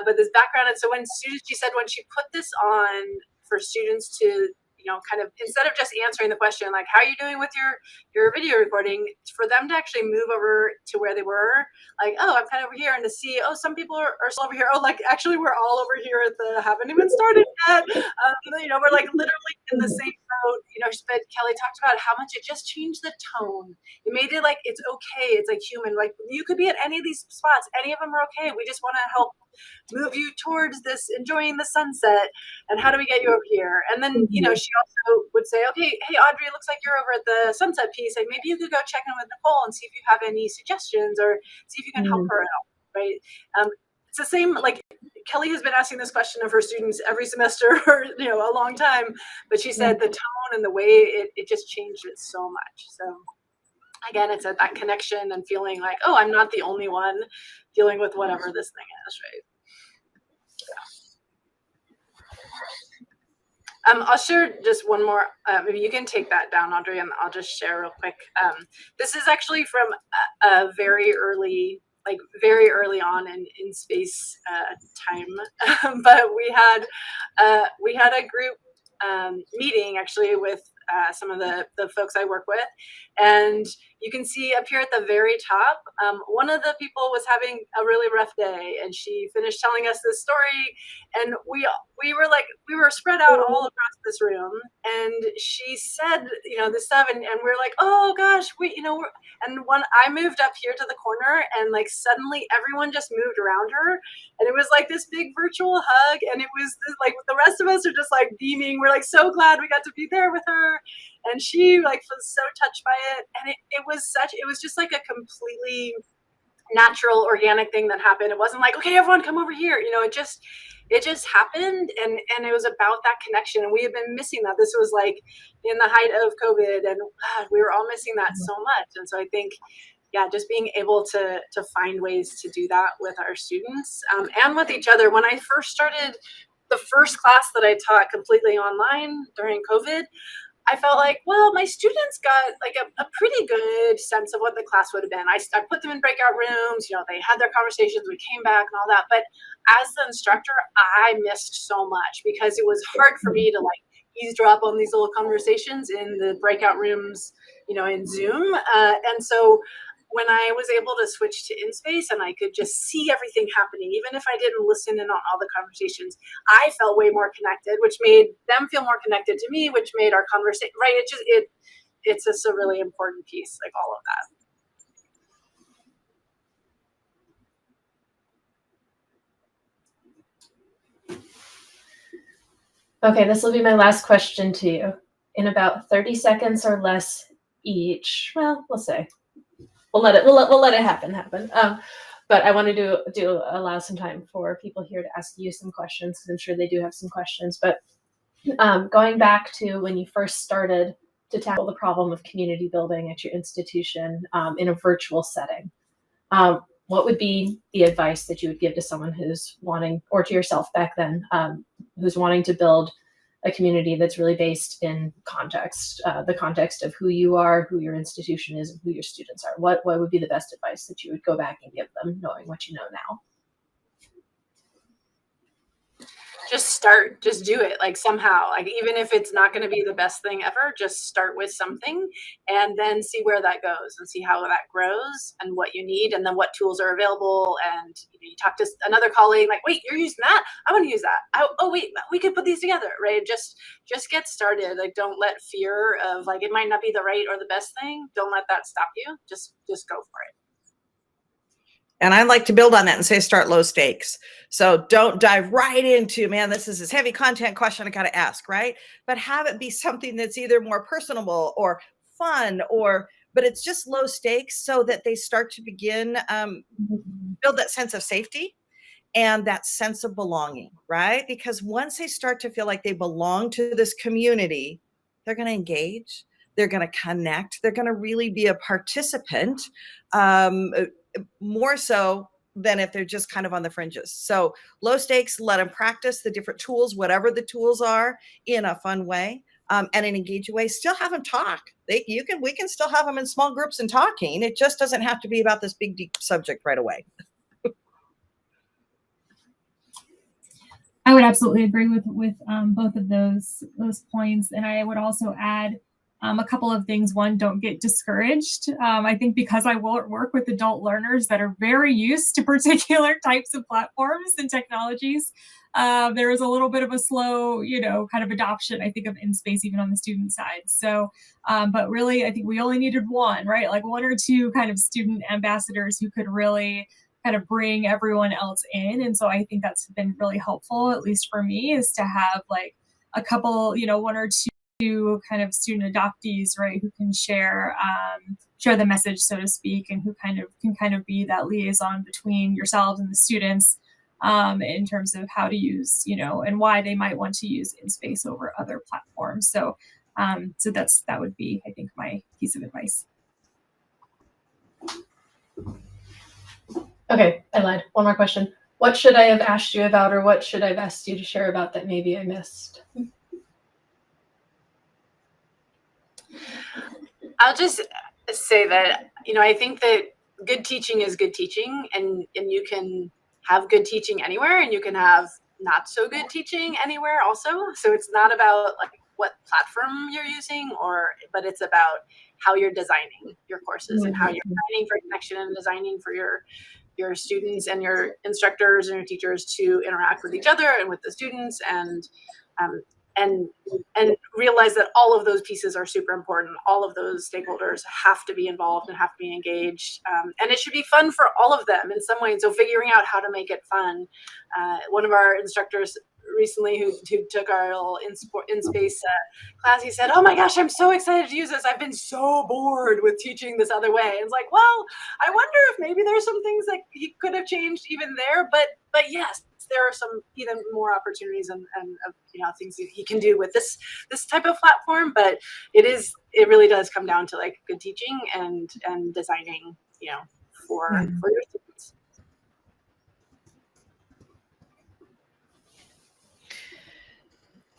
S3: but this background. And so when students, she said when she put this on for students to, kind of, instead of just answering the question, like, how are you doing with your video recording, for them to actually move over to where they were, like, oh, I'm kind of over here, and to see, oh, some people are still over here. Oh, like, actually, we're all over here at the, haven't even started yet. We're like literally in the same boat, but Kelly talked about how much it just changed the tone. It made it like, it's okay. It's like human. Like, you could be at any of these spots. Any of them are okay. We just want to help move you towards this, enjoying the sunset. And how do we get you over here? And then, she also would say, okay, hey, Audrey, it looks like you're over at the sunset piece. Like, maybe you could go check in with Nicole and see if you have any suggestions, or see if you can help her out, right? It's the same, like, Kelly has been asking this question of her students every semester for, a long time, but she said the tone and the way it just changed it so much. So again, it's that connection and feeling like, oh, I'm not the only one dealing with whatever this thing is, right? I'll share just one more. Maybe you can take that down, Audrey, and I'll just share real quick. This is actually from a very early on in InSpace time, but we had a group meeting actually with some of the folks I work with, and you can see up here at the very top, one of the people was having a really rough day, and she finished telling us this story, and we were spread out all across this room, and she said, this stuff, and we're like, oh gosh, and when I moved up here to the corner, and like suddenly everyone just moved around her, and it was like this big virtual hug, and it was this, like, the rest of us are just like beaming. We're like so glad we got to be there with her, and she like was so touched by it, and it was just like a completely natural, organic thing that happened. It wasn't like, okay, everyone come over here, it just happened, and it was about that connection, and we had been missing that. This was like in the height of COVID, and God, we were all missing that so much. And so I think, just being able to find ways to do that with our students, and with each other. When I first started the first class that I taught completely online during COVID, I felt like, well, my students got like a pretty good sense of what the class would have been. I put them in breakout rooms, they had their conversations, we came back and all that. But as the instructor, I missed so much, because it was hard for me to like eavesdrop on these little conversations in the breakout rooms, in Zoom. And so when I was able to switch to InSpace and I could just see everything happening, even if I didn't listen in on all the conversations, I felt way more connected, which made them feel more connected to me, which made our conversation, right? It's just a really important piece, like all of
S1: that. Okay, this will be my last question to you. In about 30 seconds or less each, well, we'll say. We'll let it happen. But I want to allow some time for people here to ask you some questions, because I'm sure they do have some questions. But going back to when you first started to tackle the problem of community building at your institution in a virtual setting, what would be the advice that you would give to someone who's wanting, or to yourself back then, who's wanting to build a community that's really based in context, the context of who you are, who your institution is, and who your students are? What would be the best advice that you would go back and give them, knowing what you know now?
S3: just do it, like somehow, like even if it's not going to be the best thing ever, just start with something and then see where that goes and see how that grows and what you need, and then what tools are available. And you talk to another colleague, like, wait, you're using that, I want to use that. Oh wait, we could put these together, right? Just get started. Like, don't let fear of like it might not be the right or the best thing, don't let that stop you. Just go for it.
S4: And I'd like to build on that and say, start low stakes. So don't dive right into, man, this is this heavy content question I got to ask, right? But have it be something that's either more personable or fun, but it's just low stakes so that they start to begin build that sense of safety and that sense of belonging, right? Because once they start to feel like they belong to this community, they're going to engage, they're going to connect, they're going to really be a participant, more so than if they're just kind of on the fringes. So low stakes, let them practice the different tools, whatever the tools are, in a fun way, and an engaging way. Still have them talk. We can still have them in small groups and talking. It just doesn't have to be about this big, deep subject right away.
S5: I would absolutely agree with both of those points, and I would also add a couple of things. One, don't get discouraged. I think because I work with adult learners that are very used to particular types of platforms and technologies, there is a little bit of a slow, kind of adoption, I think, of InSpace even on the student side. So, but really, I think we only needed one, right? Like one or two kind of student ambassadors who could really kind of bring everyone else in. And so I think that's been really helpful, at least for me, is to have like a couple, one or two kind of student adoptees, right, who can share the message, so to speak, and who can be that liaison between yourselves and the students in terms of how to use, and why they might want to use InSpace over other platforms. So that would be, I think, my piece of advice.
S1: Okay, I lied. One more question. What should I have asked you about, or what should I have asked you to share about that maybe I missed?
S3: I'll just say that, I think that good teaching is good teaching, and you can have good teaching anywhere, and you can have not so good teaching anywhere also. So it's not about like what platform you're using, but it's about how you're designing your courses and how you're designing for connection and designing for your students and your instructors and your teachers to interact with each other and with the students, and realize that all of those pieces are super important. All of those stakeholders have to be involved and have to be engaged, and it should be fun for all of them in some way. And so figuring out how to make it fun. One of our instructors recently who took our little InSpace class, he said, "Oh my gosh, I'm so excited to use this. I've been so bored with teaching this other way." And it's like, well, I wonder if maybe there's some things that he could have changed even there, but yes, there are some even more opportunities and things that he can do with this type of platform. But it really does come down to like good teaching and designing, for your students.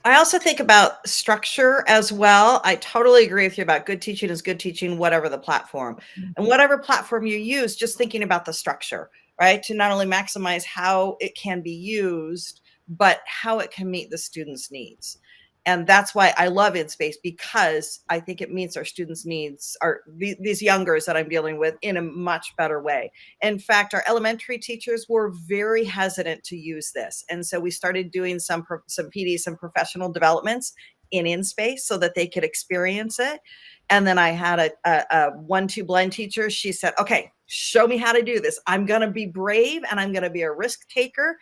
S4: I also think about structure as well. I totally agree with you about good teaching is good teaching, whatever the platform. And whatever platform you use, just thinking about the structure, right? To not only maximize how it can be used, but how it can meet the students' needs. And that's why I love InSpace, because I think it meets our students' needs, these youngers that I'm dealing with, in a much better way. In fact, our elementary teachers were very hesitant to use this. And so we started doing some PD, some professional developments in InSpace so that they could experience it. And then I had a 1-2 blend teacher. She said, "Okay, show me how to do this. I'm going to be brave and I'm going to be a risk taker."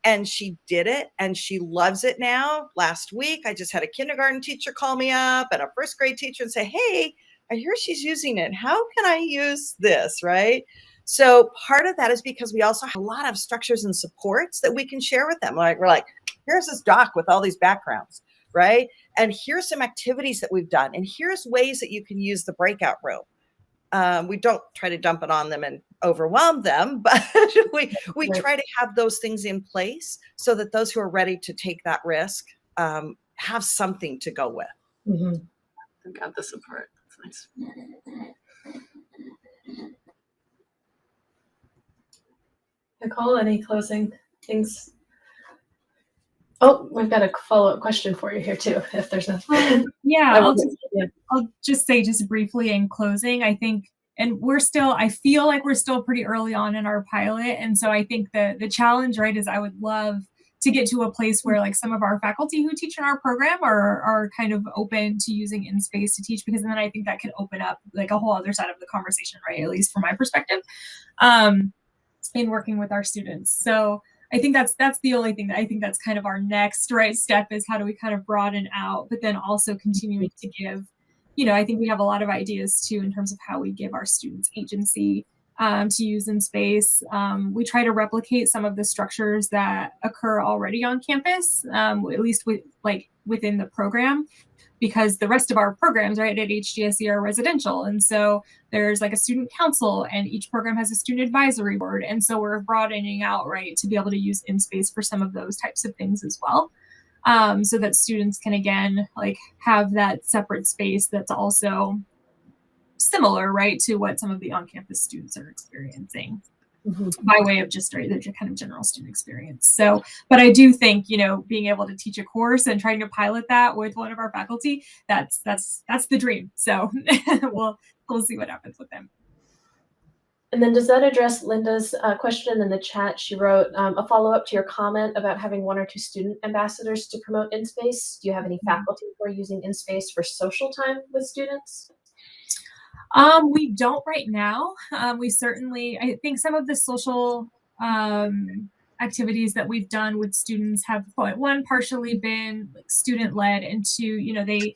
S4: And she did it, and she loves it now. Last week, I just had a kindergarten teacher call me up and a first grade teacher and say, "Hey, I hear she's using it. How can I use this?" Right? So part of that is because we also have a lot of structures and supports that we can share with them. Like, we're like, here's this doc with all these backgrounds, right? And here's some activities that we've done. And here's ways that you can use the breakout room. We don't try to dump it on them and overwhelm them, but we try to have those things in place so that those who are ready to take that risk have something to go with.
S3: I've got the support. That's nice.
S1: Nicole, any closing things? Oh, we've got a follow-up question for you here too, if there's nothing.
S5: I'll just say just briefly in closing, I think, and I feel like we're still pretty early on in our pilot. And so I think the challenge, right, is I would love to get to a place where like some of our faculty who teach in our program are kind of open to using InSpace to teach, because then I think that can open up like a whole other side of the conversation, right? At least from my perspective, in working with our students. So I think that's the only thing that I think that's kind of our next right step, is how do we kind of broaden out, but then also continuing to give, I think we have a lot of ideas too in terms of how we give our students agency to use InSpace. We try to replicate some of the structures that occur already on campus, at least within the program, because the rest of our programs, right, at HGSE are residential. And so there's like a student council, and each program has a student advisory board. And so we're broadening out, right, to be able to use InSpace for some of those types of things as well. So that students can, again, like have that separate space that's also similar, right, to what some of the on-campus students are experiencing. By way of just the kind of general student experience. So, but I do think, being able to teach a course and trying to pilot that with one of our faculty, that's the dream. So we'll see what happens with them.
S1: And then does that address Linda's question in the chat? She wrote a follow-up to your comment about having 1 or 2 student ambassadors to promote InSpace. Do you have any faculty who are using InSpace for social time with students?
S5: We don't right now. We certainly, I think some of the social activities that we've done with students have, one, partially been student-led, and 2,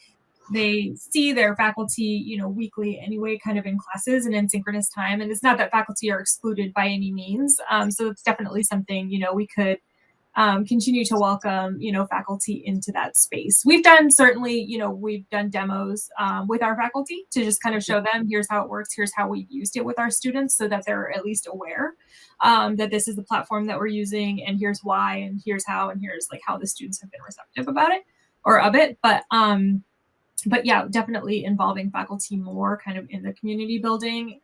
S5: they see their faculty, weekly anyway, kind of in classes and in synchronous time. And it's not that faculty are excluded by any means. So it's definitely something, we could continue to welcome, faculty into that space. We've done we've done demos with our faculty to just kind of show them, here's how it works, here's how we've used it with our students, so that they're at least aware that this is the platform that we're using, and here's why, and here's how, and here's like how the students have been receptive about it or of it. But yeah, definitely involving faculty more kind of in the community building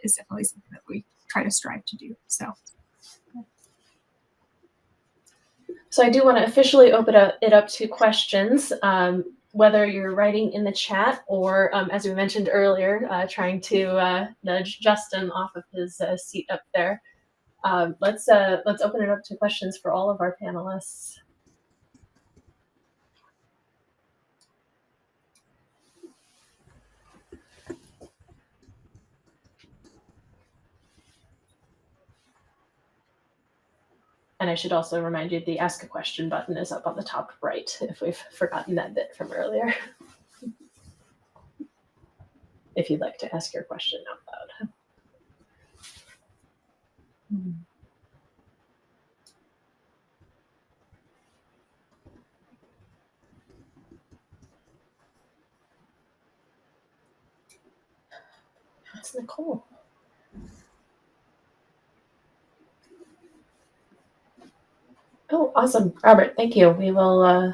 S5: is definitely something that we try to strive to do.
S1: So I do want to officially open it up to questions, whether you're writing in the chat or, as we mentioned earlier, trying to nudge Justin off of his seat up there. Let's open it up to questions for all of our panelists. And I should also remind you, the Ask a Question button is up on the top right, if we've forgotten that bit from earlier. If you'd like to ask your question out loud. That's Nicole. Oh, awesome. Robert, thank you. We will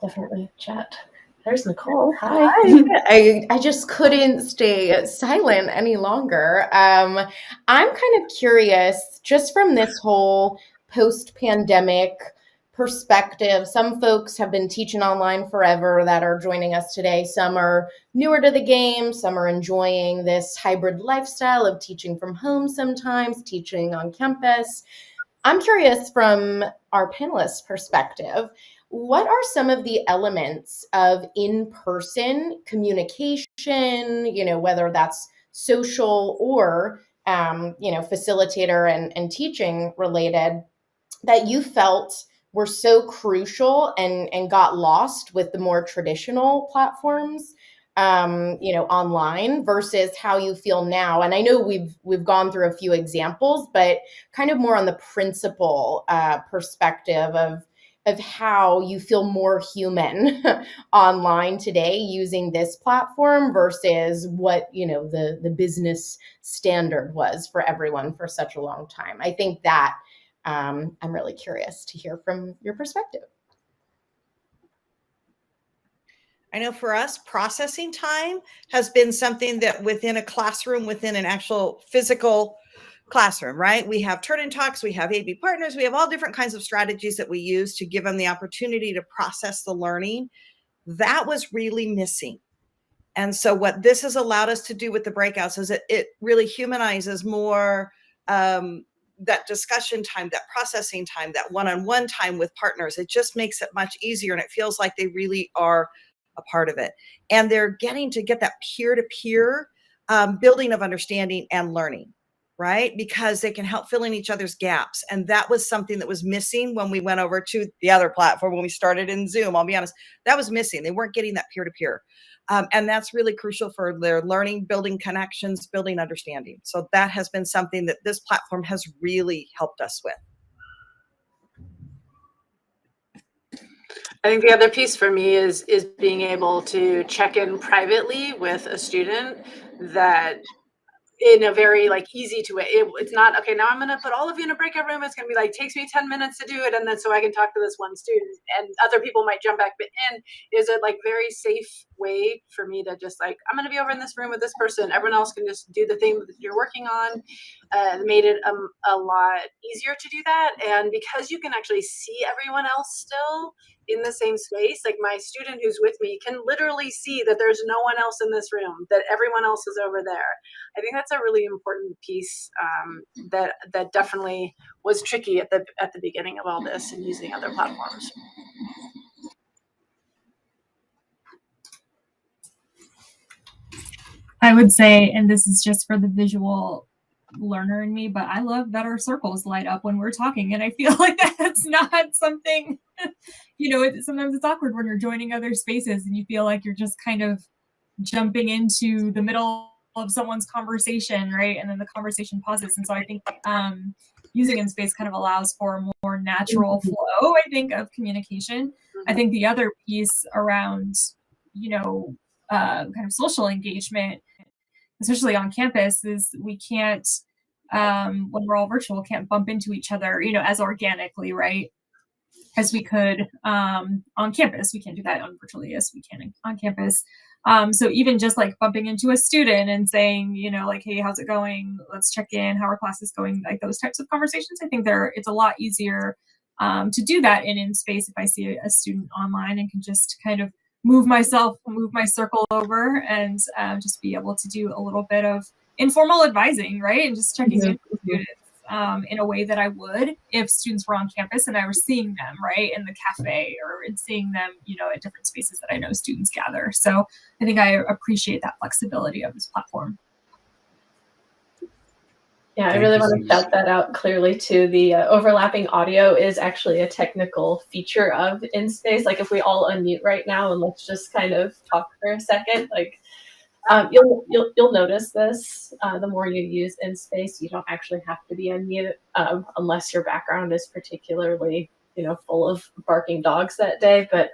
S1: definitely chat. There's Nicole. Hi.
S6: I just couldn't stay silent any longer. I'm kind of curious, just from this whole post-pandemic perspective. Some folks have been teaching online forever that are joining us today. Some are newer to the game. Some are enjoying this hybrid lifestyle of teaching from home sometimes, teaching on campus. I'm curious, from our panelists' perspective, what are some of the elements of in-person communication, whether that's social or, facilitator and teaching related, that you felt were so crucial and got lost with the more traditional platforms, online, versus how you feel now? And I know we've gone through a few examples, but kind of more on the principle perspective of how you feel more human online today using this platform versus what, the business standard was for everyone for such a long time. I think that I'm really curious to hear from your perspective.
S4: I know for us, processing time has been something that within a classroom, within an actual physical classroom, right? We have turn-in talks, we have AB partners, we have all different kinds of strategies that we use to give them the opportunity to process the learning. That was really missing. And so what this has allowed us to do with the breakouts is it really humanizes more that discussion time, that processing time, that one-on-one time with partners. It just makes it much easier, and it feels like they really are a part of it. And they're getting to get that peer-to-peer building of understanding and learning, right? Because they can help fill in each other's gaps. And that was something that was missing when we went over to the other platform, when we started in Zoom. I'll be honest, that was missing. They weren't getting that peer-to-peer. And that's really crucial for their learning, building connections, building understanding. So that has been something that this platform has really helped us with.
S3: I think the other piece for me is being able to check in privately with a student that in a very like easy to it's not okay, now I'm going to put all of you in a breakout room. It's going to be like, takes me 10 minutes to do it. And then so I can talk to this one student and other people might jump back in. Is a like very safe way for me to just like, I'm going to be over in this room with this person. Everyone else can just do the thing that you're working on. Made it a lot easier to do that. And because you can actually see everyone else still in the same space, like my student who's with me can literally see that there's no one else in this room, that everyone else is over there. I think that's a really important piece that definitely was tricky at the beginning of all this and using other platforms.
S5: I would say, and this is just for the visual learner in me, but I love that our circles light up when we're talking. And I feel like that's not something, sometimes it's awkward when you're joining other spaces and you feel like you're just kind of jumping into the middle of someone's conversation, right? And then the conversation pauses. And so I think using InSpace kind of allows for a more natural flow, I think, of communication. I think the other piece around, kind of social engagement, especially on campus, is we can't, when we're all virtual, can't bump into each other, as organically, right? As we could on campus. We can't do that on virtually as we can on campus. So even just like bumping into a student and saying, like, hey, how's it going? Let's check in. How are classes going? Like those types of conversations. I think it's a lot easier to do that in InSpace if I see a student online and can just kind of move my circle over and just be able to do a little bit of informal advising, right? And just checking in with students in a way that I would if students were on campus and I was seeing them, right, in the cafe or seeing them, at different spaces that I know students gather. So I think I appreciate that flexibility of this platform.
S1: Yeah, I really want to shout that out clearly too. The overlapping audio is actually a technical feature of InSpace. Like if we all unmute right now and let's just kind of talk for a second, like you'll notice this. The more you use InSpace, you don't actually have to be unmute unless your background is particularly, full of barking dogs that day. But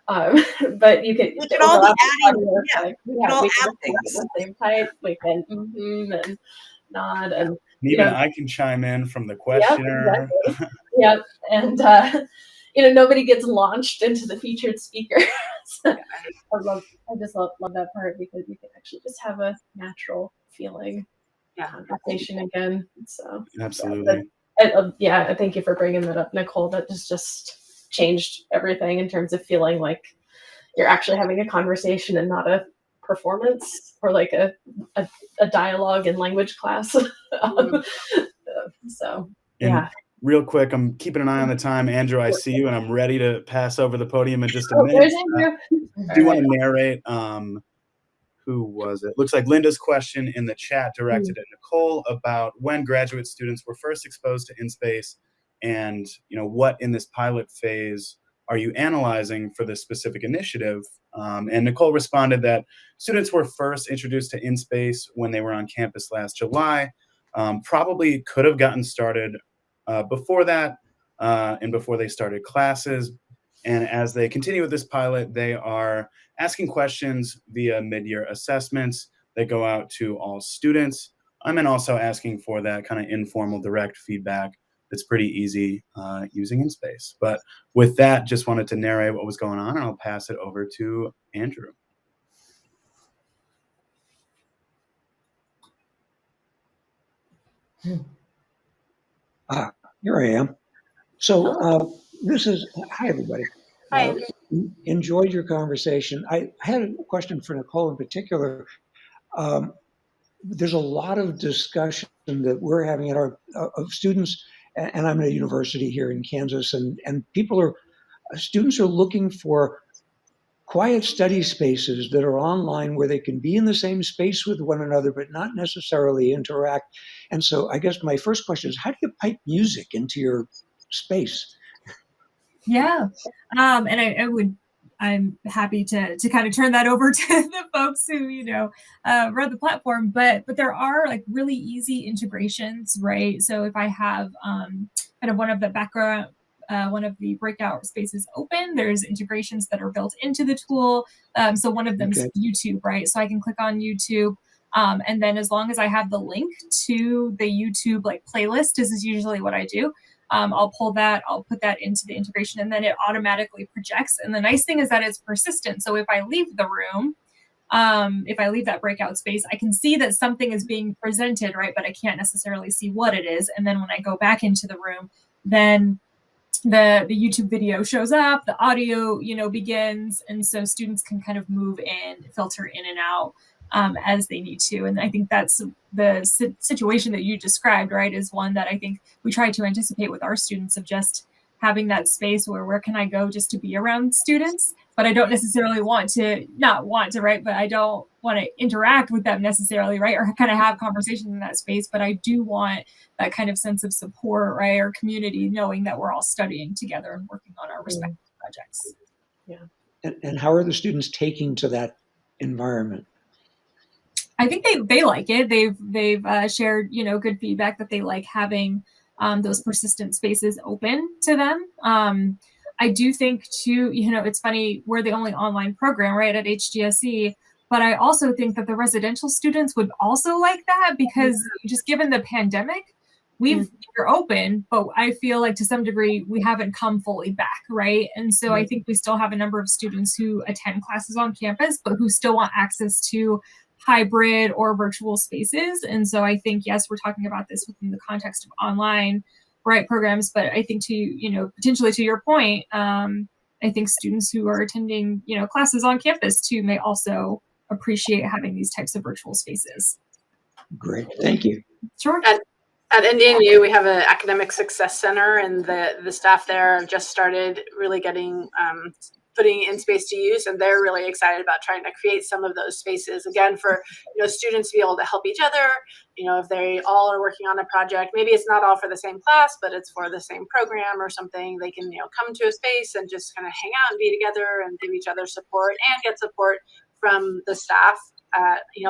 S1: you can
S4: all be adding,
S1: we can add things at the same time. We can and nod and
S2: even I can chime in from the questioner.
S1: Yep, exactly. Yep. And nobody gets launched into the featured speaker. So I just love that part because you can actually just have a natural feeling conversation again. So
S2: absolutely.
S1: Thank you for bringing that up, Nicole. That just changed everything in terms of feeling like you're actually having a conversation and not a performance or like a dialogue in language class.
S2: Real quick, I'm keeping an eye on the time. Andrew, I see you and I'm ready to pass over the podium in just a minute. Do you want to narrate who was it? Looks like Linda's question in the chat directed at Nicole about when graduate students were first exposed to InSpace and what in this pilot phase are you analyzing for this specific initiative? And Nicole responded that students were first introduced to InSpace when they were on campus last July. Probably could have gotten started before that and before they started classes. And as they continue with this pilot, they are asking questions via mid-year assessments that go out to all students. And also asking for that kind of informal direct feedback that's pretty easy using InSpace. But with that, just wanted to narrate what was going on, and I'll pass it over to Andrew.
S7: Here I am. So hi, everybody.
S3: Hi.
S7: Enjoyed your conversation. I had a question for Nicole in particular. There's a lot of discussion that we're having at our of students, and I'm at a university here in Kansas, and students are looking for quiet study spaces that are online where they can be in the same space with one another, but not necessarily interact. And so I guess my first question is, how do you pipe music into your space?
S5: Yeah. And I'm happy to kind of turn that over to the folks who, run the platform, but there are like really easy integrations, right? So if I have kind of one of the breakout spaces open, there's integrations that are built into the tool. So one of them's YouTube, right? So I can click on YouTube. And then as long as I have the link to the YouTube like playlist, this is usually what I do. I'll put that into the integration, and then it automatically projects. And the nice thing is that it's persistent. So if I leave the room, if I leave that breakout space, I can see that something is being presented, right? But I can't necessarily see what it is. And then when I go back into the room, then the YouTube video shows up, the audio, begins. And so students can kind of move in, filter in and out as they need to. And I think that's the situation that you described, right, is one that I think we try to anticipate with our students, of just having that space where can I go just to be around students, but I don't necessarily not want to, right, but I don't want to interact with them necessarily, right, or kind of have conversations in that space, but I do want that kind of sense of support, right, or community, knowing that we're all studying together and working on our respective projects.
S1: Yeah.
S7: And how are the students taking to that environment?
S5: I think they like it. They've shared, good feedback that they like having those persistent spaces open to them. I do think too, it's funny, we're the only online program, right, at HGSE, but I also think that the residential students would also like that, because just given the pandemic, we're open, but I feel like to some degree we haven't come fully back, right? And so I think we still have a number of students who attend classes on campus, but who still want access to hybrid or virtual spaces. And so I think, yes, we're talking about this within the context of online, right, programs, but I think potentially to your point, I think students who are attending, classes on campus too may also appreciate having these types of virtual spaces.
S7: Great, thank you.
S5: Sure.
S3: At NDNU, we have an academic success center, and the staff there have just started really getting putting InSpace to use, and they're really excited about trying to create some of those spaces again for students to be able to help each other. If they all are working on a project, maybe it's not all for the same class, but it's for the same program or something, they can come to a space and just kind of hang out and be together and give each other support and get support from the staff.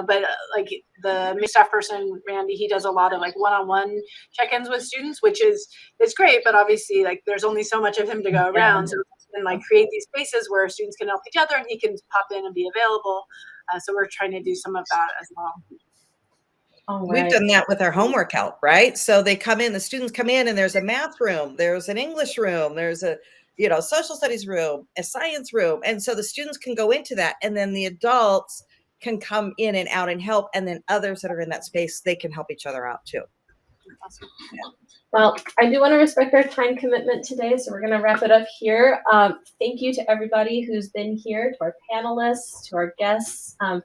S3: But like the main staff person, Randy, he does a lot of like one-on-one check-ins with students, which it's great, but obviously like there's only so much of him to go around. So and like create these spaces where students can help each other and he can pop in and be available. So we're trying to do some of that as well.
S1: All right.
S4: We've done that with our homework help, right? So they come in, the students come in, and there's a math room, there's an English room, there's a social studies room, a science room. And so the students can go into that, and then the adults can come in and out and help. And then others that are in that space, they can help each other out too.
S3: Awesome.
S4: Yeah.
S1: Well, I do want to respect our time commitment today, so we're going to wrap it up here. Thank you to everybody who's been here, to our panelists, to our guests. If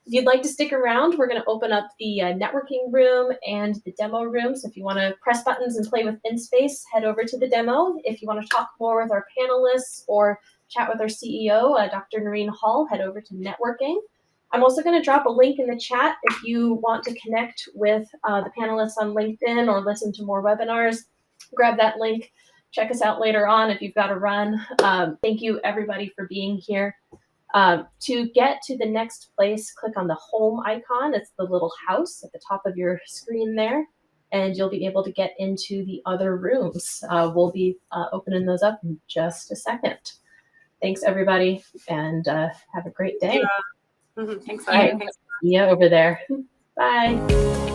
S1: you'd like to stick around, we're going to open up the networking room and the demo room. So if you want to press buttons and play with InSpace, head over to the demo. If you want to talk more with our panelists or chat with our CEO, Dr. Noreen Hall, head over to networking. I'm also going to drop a link in the chat if you want to connect with the panelists on LinkedIn or listen to more webinars. Grab that link. Check us out later on if you've got to run. Thank you, everybody, for being here. To get to the next place, click on the home icon. It's the little house at the top of your screen there, and you'll be able to get into the other rooms. We'll be opening those up in just a second. Thanks, everybody, and have a great day.
S3: Thanks,
S1: All right.
S3: Thanks.
S1: See you over there. Bye.